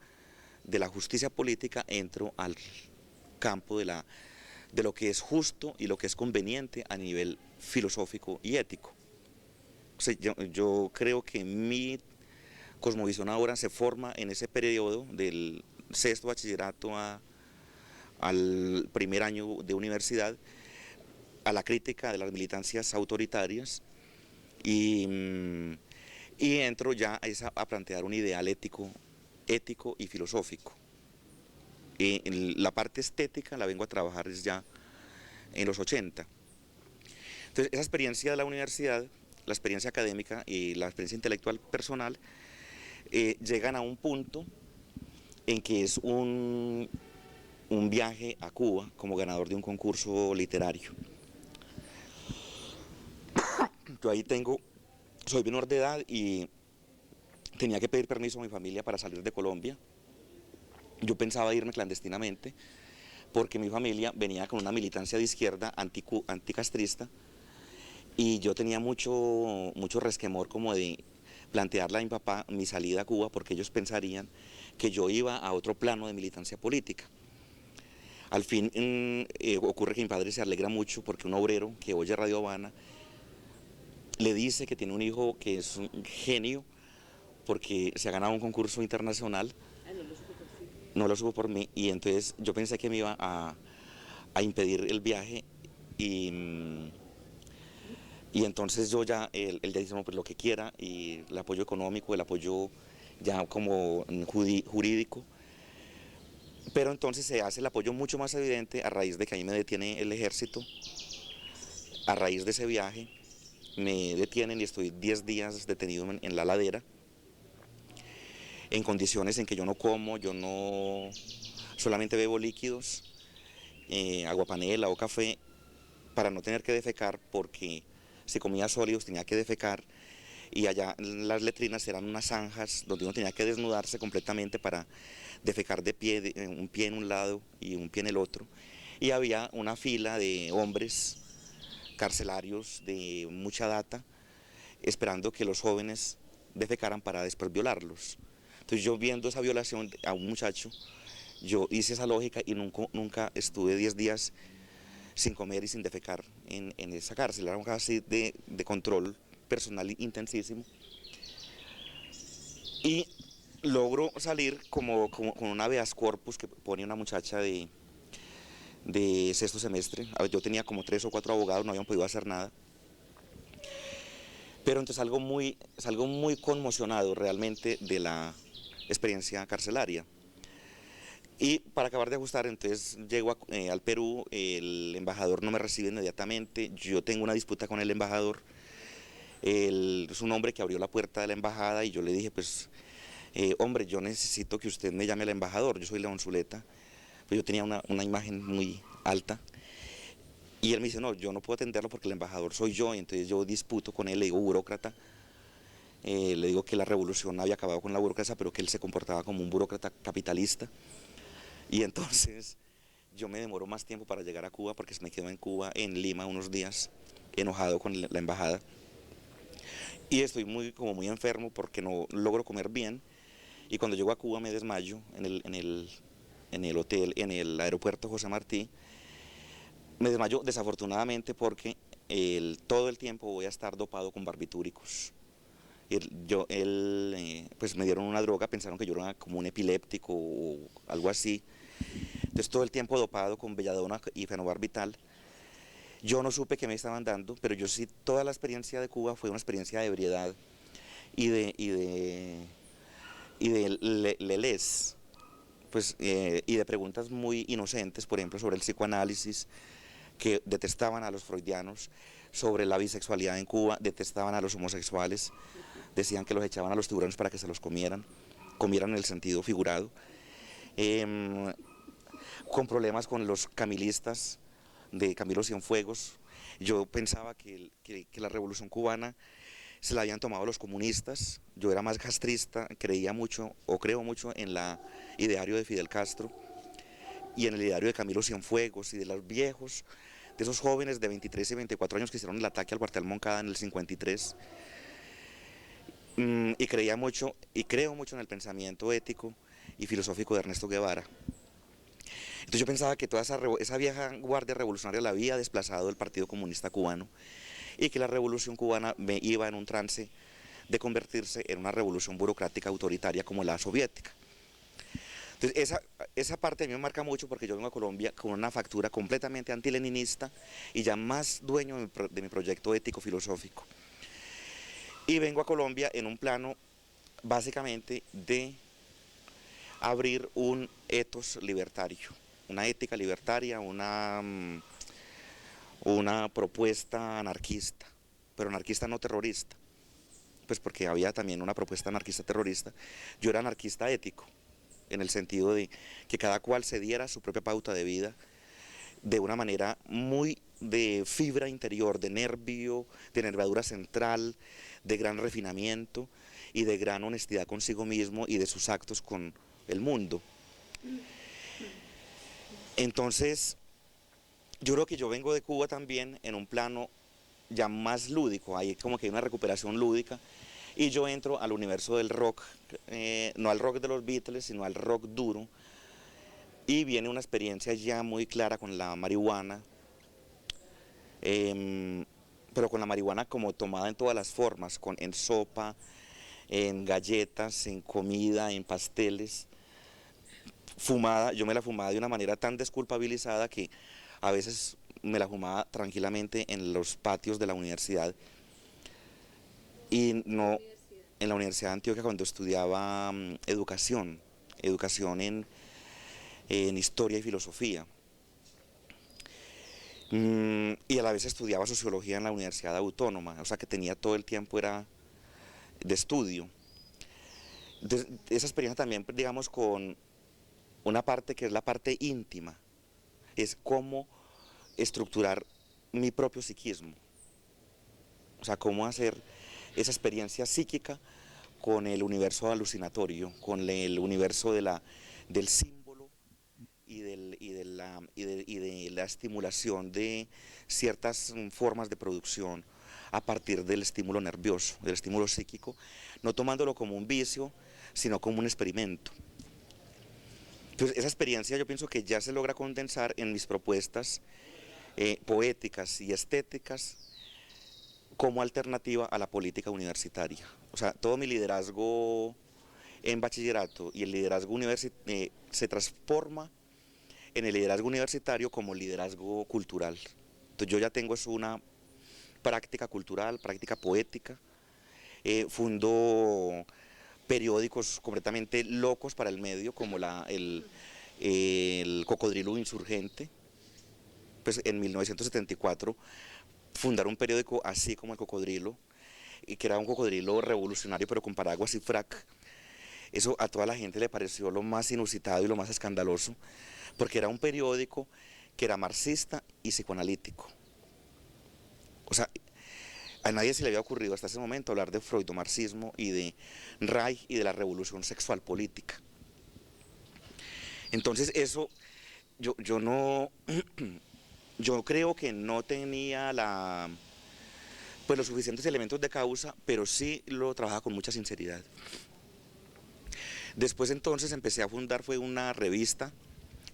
de la justicia política, entro al campo de lo que es justo y lo que es conveniente a nivel filosófico y ético. O sea, yo creo que mi cosmovisión ahora se forma en ese periodo del sexto bachillerato al primer año de universidad, a la crítica de las militancias autoritarias y entro ya a plantear un ideal ético y filosófico. La parte estética la vengo a trabajar ya en los 80. Entonces, esa experiencia de la universidad, la experiencia académica y la experiencia intelectual personal llegan a un punto en que es un viaje a Cuba como ganador de un concurso literario. Yo ahí soy menor de edad y tenía que pedir permiso a mi familia para salir de Colombia. Yo pensaba irme clandestinamente porque mi familia venía con una militancia de izquierda anticastrista y yo tenía mucho resquemor como de plantearle a mi papá mi salida a Cuba porque ellos pensarían que yo iba a otro plano de militancia política. Al fin ocurre que mi padre se alegra mucho porque un obrero que oye Radio Habana le dice que tiene un hijo que es un genio porque se ha ganado un concurso internacional. No lo supo por mí y entonces yo pensé que me iba a impedir el viaje y entonces yo ya, él ya dice, no, pues lo que quiera, y el apoyo económico, el apoyo ya como jurídico, pero entonces se hace el apoyo mucho más evidente a raíz de que ahí me detiene el ejército, a raíz de ese viaje me detienen y estoy 10 días detenido en la ladera, en condiciones en que yo no como, yo no solamente bebo líquidos, agua panela o café, para no tener que defecar, porque si comía sólidos tenía que defecar, y allá las letrinas eran unas zanjas donde uno tenía que desnudarse completamente para defecar de pie, un pie en un lado y un pie en el otro, y había una fila de hombres carcelarios de mucha data esperando que los jóvenes defecaran para después violarlos. Entonces yo viendo esa violación a un muchacho, yo hice esa lógica y nunca estuve 10 días sin comer y sin defecar en esa cárcel. Era un caso así de control personal intensísimo. Y logro salir como con un habeas corpus que pone una muchacha de sexto semestre. A ver, yo tenía como 3 o 4 abogados, no habían podido hacer nada. Pero entonces salgo muy conmocionado realmente de la experiencia carcelaria. Y para acabar de ajustar, entonces llego al Perú, el embajador no me recibe inmediatamente, yo tengo una disputa con el embajador, es un hombre que abrió la puerta de la embajada y yo le dije, pues, hombre, yo necesito que usted me llame al embajador, yo soy León Zuleta, pues yo tenía una imagen muy alta. Y él me dice, no, yo no puedo atenderlo porque el embajador soy yo, y entonces yo disputo con él, le digo burócrata, le digo que la revolución había acabado con la burocracia, pero que él se comportaba como un burócrata capitalista. Y entonces yo me demoro más tiempo para llegar a Cuba porque me quedo en Cuba, en Lima, unos días, enojado con la embajada. Y estoy como muy enfermo porque no logro comer bien. Y cuando llego a Cuba me desmayo en el hotel, en el aeropuerto José Martí. Me desmayo desafortunadamente porque todo el tiempo voy a estar dopado con barbitúricos. Pues me dieron una droga, pensaron que yo era como un epiléptico o algo así. Entonces todo el tiempo dopado con belladona y fenobarbital. Yo no supe qué me estaban dando, pero yo sí, toda la experiencia de Cuba fue una experiencia de ebriedad y de leles, pues, y de preguntas muy inocentes, por ejemplo, sobre el psicoanálisis, que detestaban a los freudianos, sobre la bisexualidad en Cuba, detestaban a los homosexuales, decían que los echaban a los tiburones para que se los comieran en el sentido figurado, con problemas con los camilistas de Camilo Cienfuegos. Yo pensaba que la revolución cubana se la habían tomado los comunistas, yo era más castrista, creía mucho o creo mucho en el ideario de Fidel Castro y en el ideario de Camilo Cienfuegos y de los viejos, de esos jóvenes de 23 y 24 años que hicieron el ataque al cuartel Moncada en el 53. Y creía mucho y creo mucho en el pensamiento ético y filosófico de Ernesto Guevara. Entonces yo pensaba que toda esa vieja guardia revolucionaria la había desplazado el Partido Comunista Cubano y que la revolución cubana iba en un trance de convertirse en una revolución burocrática autoritaria como la soviética. Entonces esa parte a mí me marca mucho porque yo vengo a Colombia con una factura completamente antileninista y ya más dueño de mi proyecto ético-filosófico. Y vengo a Colombia en un plano básicamente de abrir un ethos libertario, una ética libertaria, una propuesta anarquista, pero anarquista no terrorista, pues porque había también una propuesta anarquista terrorista. Yo era anarquista ético, en el sentido de que cada cual se diera su propia pauta de vida de una manera muy de fibra interior, de nervio, de nervadura central, de gran refinamiento y de gran honestidad consigo mismo y de sus actos con el mundo. Entonces, yo creo que yo vengo de Cuba también en un plano ya más lúdico, hay como que hay una recuperación lúdica, y yo entro al universo del rock, no al rock de los Beatles, sino al rock duro, y viene una experiencia ya muy clara con la marihuana, pero con la marihuana como tomada en todas las formas, en sopa, en galletas, en comida, en pasteles, fumada. Yo me la fumaba de una manera tan desculpabilizada que a veces me la fumaba tranquilamente en los patios de la universidad y no en la Universidad de Antioquia cuando estudiaba educación en historia y filosofía. Y a la vez estudiaba sociología en la Universidad Autónoma, o sea que tenía todo el tiempo era de estudio. Entonces, esa experiencia también, digamos, con una parte que es la parte íntima, es cómo estructurar mi propio psiquismo, o sea, cómo hacer esa experiencia psíquica con el universo alucinatorio, con el universo del símbolo y de la estimulación de ciertas formas de producción a partir del estímulo nervioso, del estímulo psíquico, no tomándolo como un vicio, sino como un experimento. Entonces, esa experiencia yo pienso que ya se logra condensar en mis propuestas poéticas y estéticas como alternativa a la política universitaria. O sea, todo mi liderazgo en bachillerato y el liderazgo se transforma en el liderazgo universitario como liderazgo cultural. Entonces yo ya tengo una práctica cultural, práctica poética, fundo periódicos completamente locos para el medio, como el Cocodrilo Insurgente. Pues en 1974 fundar un periódico así como el Cocodrilo, y que era un cocodrilo revolucionario pero con paraguas y frac, eso a toda la gente le pareció lo más inusitado y lo más escandaloso, porque era un periódico que era marxista y psicoanalítico. O sea, a nadie se le había ocurrido hasta ese momento hablar de freudomarxismo y de Reich y de la revolución sexual política. Entonces eso, yo no, yo creo que no tenía pues los suficientes elementos de causa, pero sí lo trabajaba con mucha sinceridad. Después entonces empecé a fundar, fue una revista,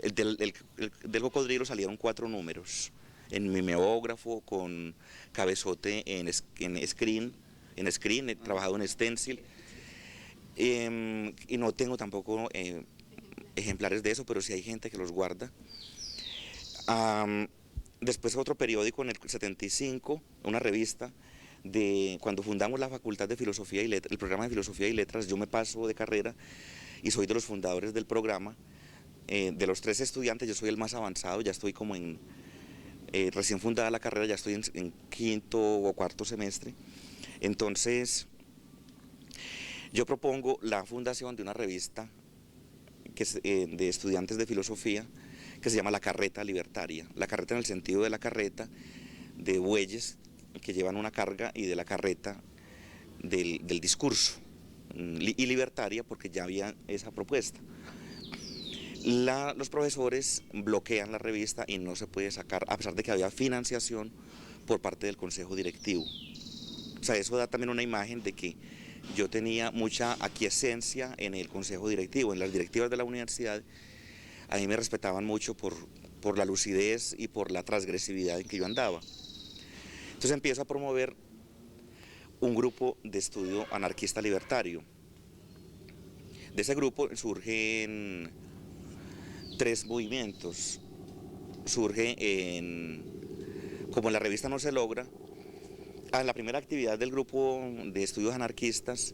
del Cocodrilo salieron 4 números, en mimeógrafo, con cabezote en screen, he trabajado en stencil, y no tengo tampoco ejemplares de eso, pero sí hay gente que los guarda. Después otro periódico en el 75, una revista, de cuando fundamos la Facultad de Filosofía y Letras, el programa de Filosofía y Letras, yo me paso de carrera y soy de los fundadores del programa. De los 3 estudiantes yo soy el más avanzado, ya estoy como recién fundada la carrera, ya estoy en 5º o 4º semestre. Entonces yo propongo la fundación de una revista que es, de estudiantes de filosofía, que se llama La Carreta Libertaria. La carreta en el sentido de la carreta de bueyes que llevan una carga, y de la carreta del discurso, y libertaria porque ya había esa propuesta. Los profesores bloquean la revista y no se puede sacar, a pesar de que había financiación por parte del consejo directivo. O sea, eso da también una imagen de que yo tenía mucha aquiescencia en el consejo directivo, en las directivas de la universidad. A mí me respetaban mucho por la lucidez y por la transgresividad en que yo andaba. Entonces empiezo a promover un grupo de estudio anarquista libertario. De ese grupo surgen 3 movimientos. Como la revista no se logra, la primera actividad del grupo de estudios anarquistas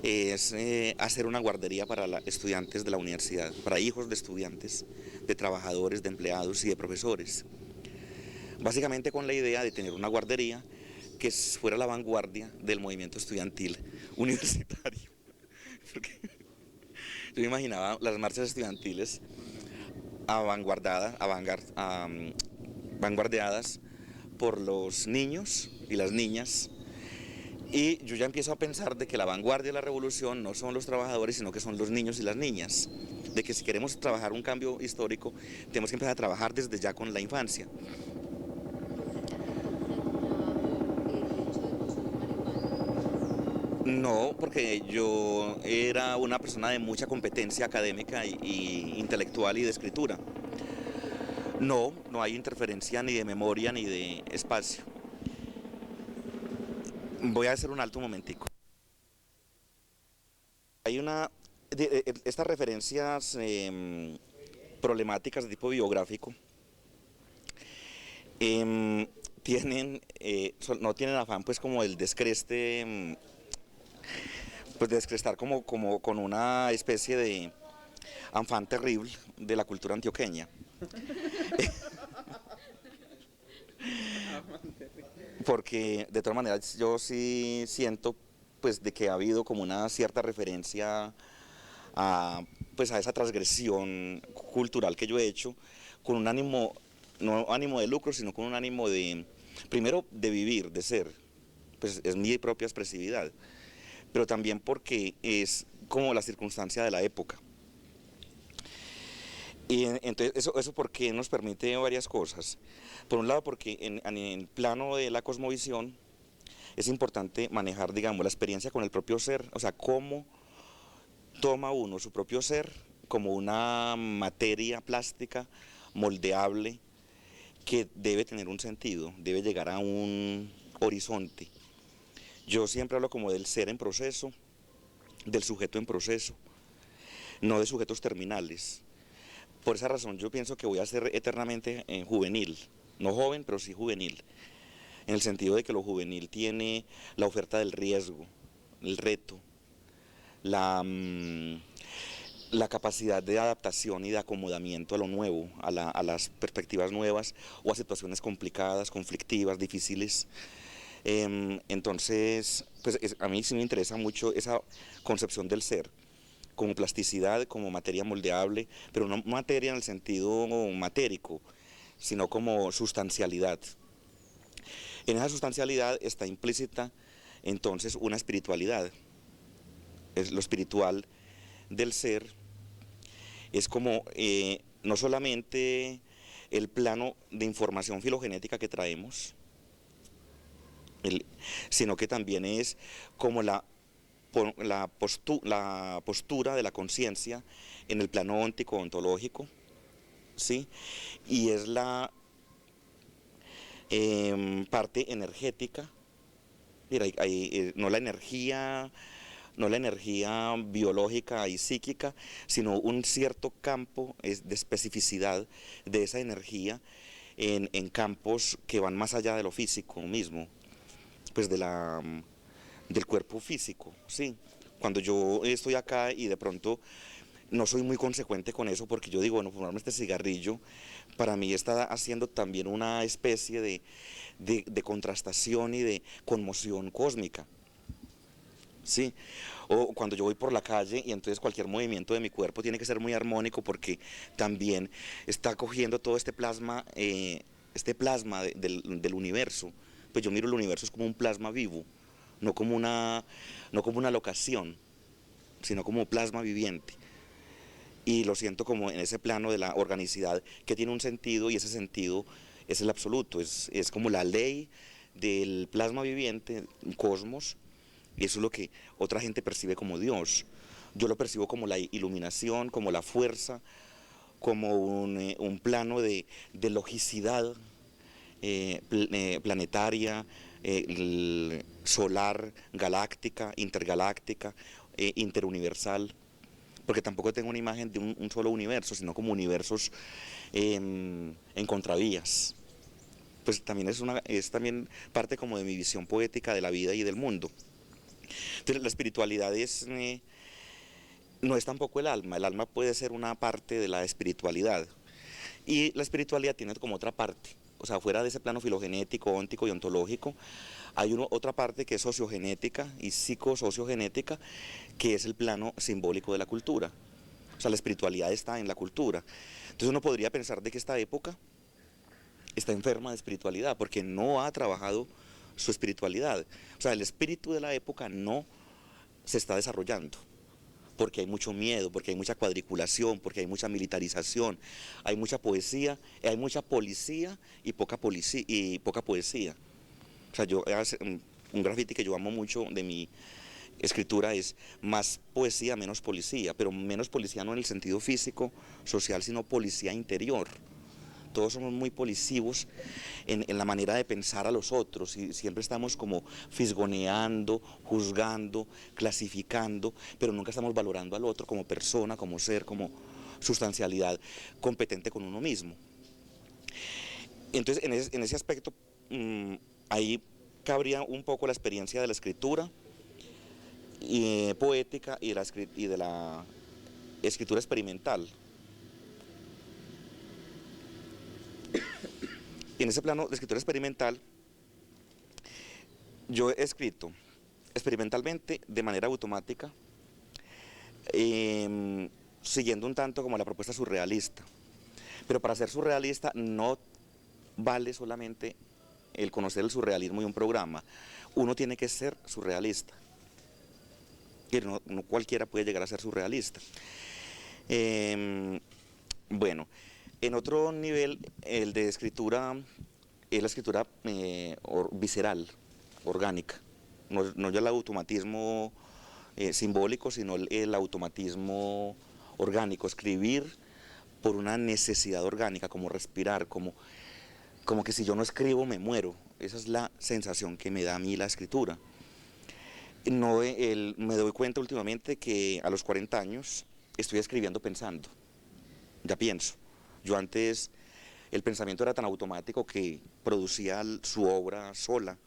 es hacer una guardería para estudiantes de la universidad, para hijos de estudiantes, de trabajadores, de empleados y de profesores. Básicamente con la idea de tener una guardería que fuera la vanguardia del movimiento estudiantil universitario. Porque yo me imaginaba las marchas estudiantiles vanguardiadas por los niños y las niñas, y yo ya empiezo a pensar de que la vanguardia de la revolución no son los trabajadores, sino que son los niños y las niñas, de que si queremos trabajar un cambio histórico tenemos que empezar a trabajar desde ya con la infancia. No, porque yo era una persona de mucha competencia académica y intelectual y de escritura. No, no hay interferencia ni de memoria ni de espacio. Voy a hacer un alto momentico. Hay estas referencias problemáticas de tipo biográfico no tienen afán pues como el descreste, pues de descrestar como con una especie de afán terrible de la cultura antioqueña. Porque de todas maneras yo sí siento pues de que ha habido como una cierta referencia pues a esa transgresión cultural que yo he hecho, con un ánimo, no ánimo de lucro, sino con un ánimo de, primero, de vivir, de ser, pues es mi propia expresividad, pero también porque es como la circunstancia de la época. Y entonces eso porque nos permite varias cosas. Por un lado, porque en el plano de la cosmovisión es importante manejar, digamos, la experiencia con el propio ser, o sea, cómo toma uno su propio ser como una materia plástica, moldeable, que debe tener un sentido, debe llegar a un horizonte. Yo siempre hablo como del ser en proceso, del sujeto en proceso, no de sujetos terminales. Por esa razón yo pienso que voy a ser eternamente juvenil, no joven, pero sí juvenil, en el sentido de que lo juvenil tiene la oferta del riesgo, el reto, la capacidad de adaptación y de acomodamiento a lo nuevo, a las perspectivas nuevas o a situaciones complicadas, conflictivas, difíciles. Entonces, pues a mí sí me interesa mucho esa concepción del ser, como plasticidad, como materia moldeable, pero no materia en el sentido matérico, sino como sustancialidad. En esa sustancialidad está implícita entonces una espiritualidad. Es lo espiritual del ser es como no solamente el plano de información filogenética que traemos, sino que también es como la postura de la conciencia en el plano óntico ontológico, ¿sí? Y es la parte energética. Mira, no la energía biológica y psíquica, sino un cierto campo de especificidad de esa energía en campos que van más allá de lo físico mismo, pues del cuerpo físico, ¿sí? Cuando yo estoy acá y de pronto no soy muy consecuente con eso porque yo digo, bueno, fumarme este cigarrillo para mí está haciendo también una especie de contrastación y de conmoción cósmica. Sí, o cuando yo voy por la calle y entonces cualquier movimiento de mi cuerpo tiene que ser muy armónico porque también está cogiendo todo este plasma del universo. Pues yo miro el universo es como un plasma vivo, no como una locación, sino como plasma viviente. Y lo siento como en ese plano de la organicidad que tiene un sentido y ese sentido es el absoluto, es como la ley del plasma viviente, cosmos. Y eso es lo que otra gente percibe como Dios. Yo lo percibo como la iluminación, como la fuerza, como un plano de logicidad planetaria, solar, galáctica, intergaláctica, interuniversal. Porque tampoco tengo una imagen de un solo universo, sino como universos en contravías. Pues también es también parte como de mi visión poética de la vida y del mundo. Entonces la espiritualidad no es tampoco el alma puede ser una parte de la espiritualidad y la espiritualidad tiene como otra parte, o sea, fuera de ese plano filogenético, óntico y ontológico, hay otra parte que es sociogenética y psicosociogenética, que es el plano simbólico de la cultura, o sea, la espiritualidad está en la cultura. Entonces uno podría pensar de que esta época está enferma de espiritualidad porque no ha trabajado su espiritualidad, o sea, el espíritu de la época no se está desarrollando, porque hay mucho miedo, porque hay mucha cuadriculación, porque hay mucha militarización, hay mucha poesía, hay mucha policía y poca poesía. O sea, un graffiti que yo amo mucho de mi escritura es más poesía, menos policía, pero menos policía no en el sentido físico, social, sino policía interior. Todos somos muy polisivos en la manera de pensar a los otros y siempre estamos como fisgoneando, juzgando, clasificando, pero nunca estamos valorando al otro como persona, como ser, como sustancialidad competente con uno mismo. Entonces en ese aspecto ahí cabría un poco la experiencia de la escritura poética y de la escritura experimental. Y en ese plano de escritura experimental, yo he escrito experimentalmente de manera automática, siguiendo un tanto como la propuesta surrealista. Pero para ser surrealista no vale solamente el conocer el surrealismo y un programa. uno tiene que ser surrealista. Y no cualquiera puede llegar a ser surrealista. Bueno, en otro nivel, el de escritura, es la escritura visceral, orgánica. No ya el automatismo simbólico, sino el automatismo orgánico. Escribir por una necesidad orgánica, como respirar, como que si yo no escribo me muero. Esa es la sensación que me da a mí la escritura. Me doy cuenta últimamente que a los 40 años estoy escribiendo pensando, ya pienso. Yo antes el pensamiento era tan automático que producía su obra sola.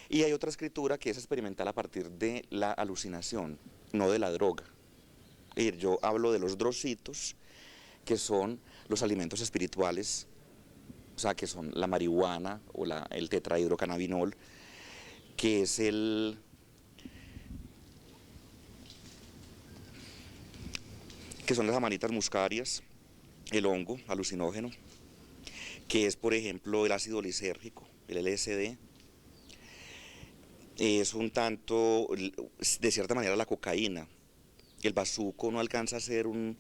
Y hay otra escritura que es experimental a partir de la alucinación, no de la droga. Yo hablo de los drocitos, que son los alimentos espirituales, o sea, que son la marihuana o el tetrahidrocannabinol, que es que son las amanitas muscarias, el hongo alucinógeno, que es, por ejemplo, el ácido lisérgico, el LSD, es un tanto, de cierta manera, la cocaína. El bazuco no alcanza a ser un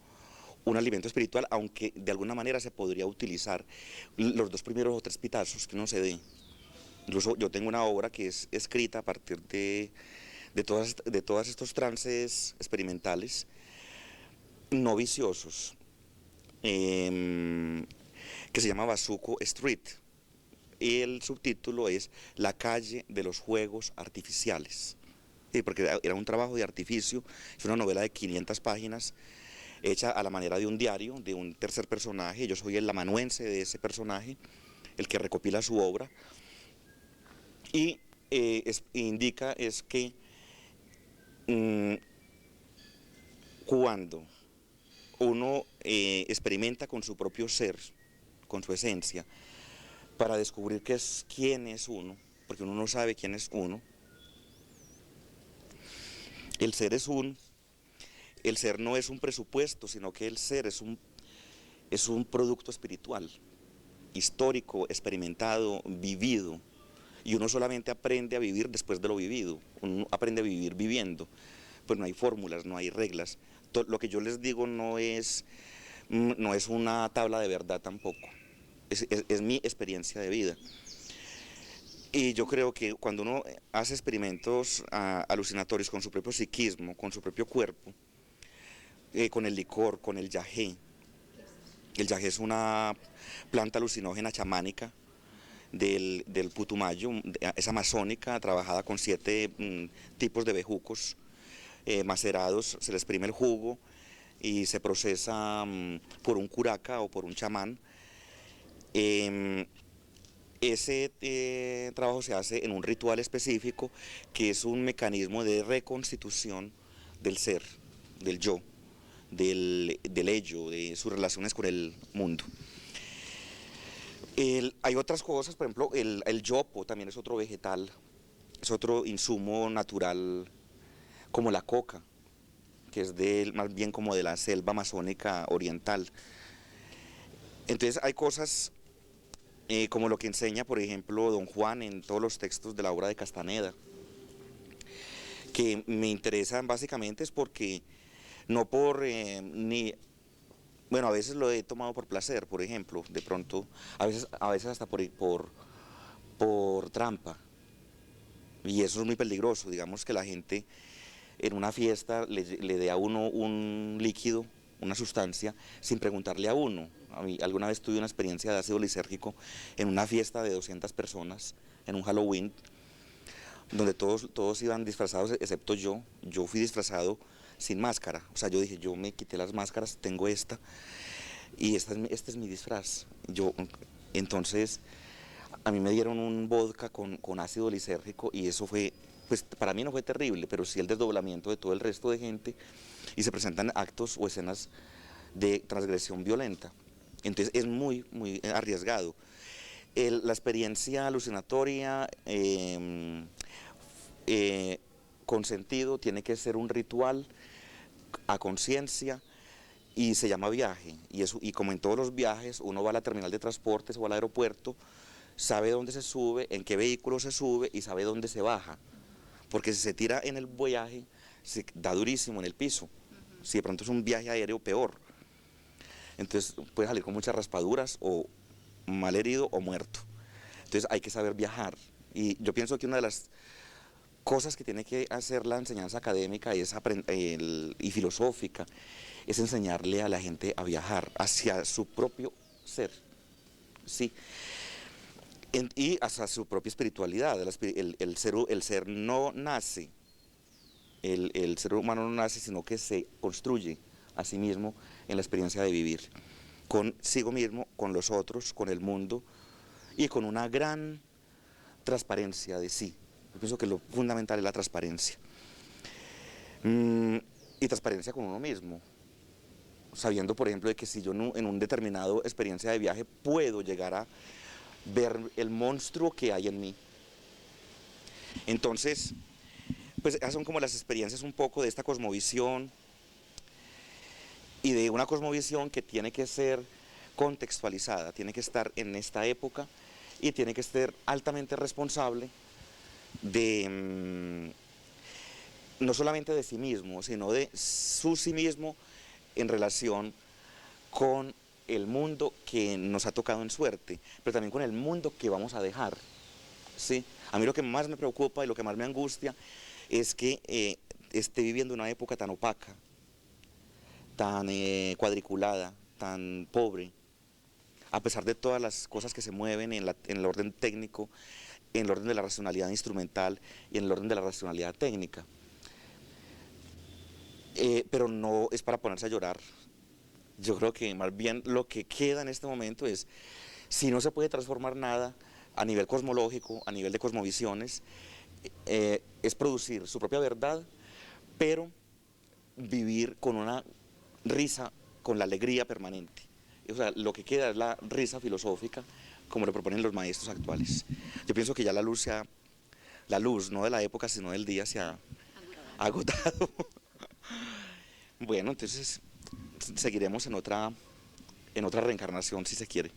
alimento espiritual, aunque de alguna manera se podría utilizar los 2 primeros o 3 pitazos que uno se dé. Incluso yo tengo una obra que es escrita a partir de todos estos trances experimentales no viciosos, que se llama Bazuco Street. Y el subtítulo es La calle de los juegos artificiales. Sí, porque era un trabajo de artificio, es una novela de 500 páginas, hecha a la manera de un diario, de un tercer personaje. Yo soy el amanuense de ese personaje, el que recopila su obra. Y indica es que cuando uno experimenta con su propio ser, con su esencia, para descubrir quién es uno, porque uno no sabe quién es uno. El ser no es un presupuesto, sino que el ser es un producto espiritual, histórico, experimentado, vivido. Y uno solamente aprende a vivir después de lo vivido, uno aprende a vivir viviendo. Pues no hay fórmulas, no hay reglas. Lo que yo les digo no es una tabla de verdad tampoco, es mi experiencia de vida. Y yo creo que cuando uno hace experimentos alucinatorios con su propio psiquismo, con su propio cuerpo, con el licor, con el yagé es una planta alucinógena chamánica del Putumayo, es amazónica, trabajada con 7 tipos de bejucos macerados, se le exprime el jugo y se procesa por un curaca o por un chamán. Ese trabajo se hace en un ritual específico que es un mecanismo de reconstitución del ser, del yo, del ello, de sus relaciones con el mundo. Hay otras cosas, por ejemplo, el yopo también es otro vegetal, es otro insumo natural, como la coca, que es más bien como de la selva amazónica oriental. Entonces hay cosas como lo que enseña, por ejemplo, Don Juan en todos los textos de la obra de Castaneda, que me interesan básicamente es porque no por bueno, a veces lo he tomado por placer, por ejemplo, de pronto, a veces hasta por trampa, y eso es muy peligroso. Digamos que la gente en una fiesta le dé a uno un líquido, una sustancia, sin preguntarle a uno. A mí alguna vez tuve una experiencia de ácido lisérgico en una fiesta de 200 personas, en un Halloween, donde todos iban disfrazados excepto yo. Yo fui disfrazado sin máscara, o sea, yo dije, yo me quité las máscaras, tengo esta, y este es mi disfraz. Entonces, a mí me dieron un vodka con ácido lisérgico, y eso fue, pues para mí no fue terrible, pero sí el desdoblamiento de todo el resto de gente, y se presentan actos o escenas de transgresión violenta. Entonces es muy, muy arriesgado. La experiencia alucinatoria con sentido tiene que ser un ritual a conciencia, y se llama viaje. Y como en todos los viajes, uno va a la terminal de transportes o al aeropuerto, sabe dónde se sube, en qué vehículo se sube y sabe dónde se baja. Porque si se tira en el viaje, se da durísimo en el piso. Si de pronto es un viaje aéreo, peor. Entonces puede salir con muchas raspaduras o mal herido o muerto. Entonces hay que saber viajar. Y yo pienso que una de las cosas que tiene que hacer la enseñanza académica y filosófica es enseñarle a la gente a viajar hacia su propio ser, ¿sí? Y hacia su propia espiritualidad. El ser no nace, el ser humano no nace, sino que se construye a sí mismo en la experiencia de vivir, consigo mismo, con los otros, con el mundo y con una gran transparencia de sí. Yo pienso que lo fundamental es la transparencia. Y transparencia con uno mismo, sabiendo, por ejemplo, de que si yo en un determinado experiencia de viaje puedo llegar a ver el monstruo que hay en mí. Entonces, pues esas son como las experiencias un poco de esta cosmovisión y de una cosmovisión que tiene que ser contextualizada, tiene que estar en esta época y tiene que ser altamente responsable de no solamente de sí mismo, sino de su sí mismo en relación con el mundo que nos ha tocado en suerte, pero también con el mundo que vamos a dejar, ¿sí? A mí lo que más me preocupa y lo que más me angustia es que esté viviendo una época tan opaca, tan cuadriculada, tan pobre, a pesar de todas las cosas que se mueven en el orden técnico, en el orden de la racionalidad instrumental y en el orden de la racionalidad técnica. Pero no es para ponerse a llorar. Yo creo que más bien lo que queda en este momento es, si no se puede transformar nada a nivel cosmológico, a nivel de cosmovisiones, es producir su propia verdad, pero vivir con una risa, con la alegría permanente. O sea, lo que queda es la risa filosófica, como lo proponen los maestros actuales. Yo pienso que ya la luz, no de la época, sino del día, se ha agotado. Bueno, entonces seguiremos en otra reencarnación, si se quiere.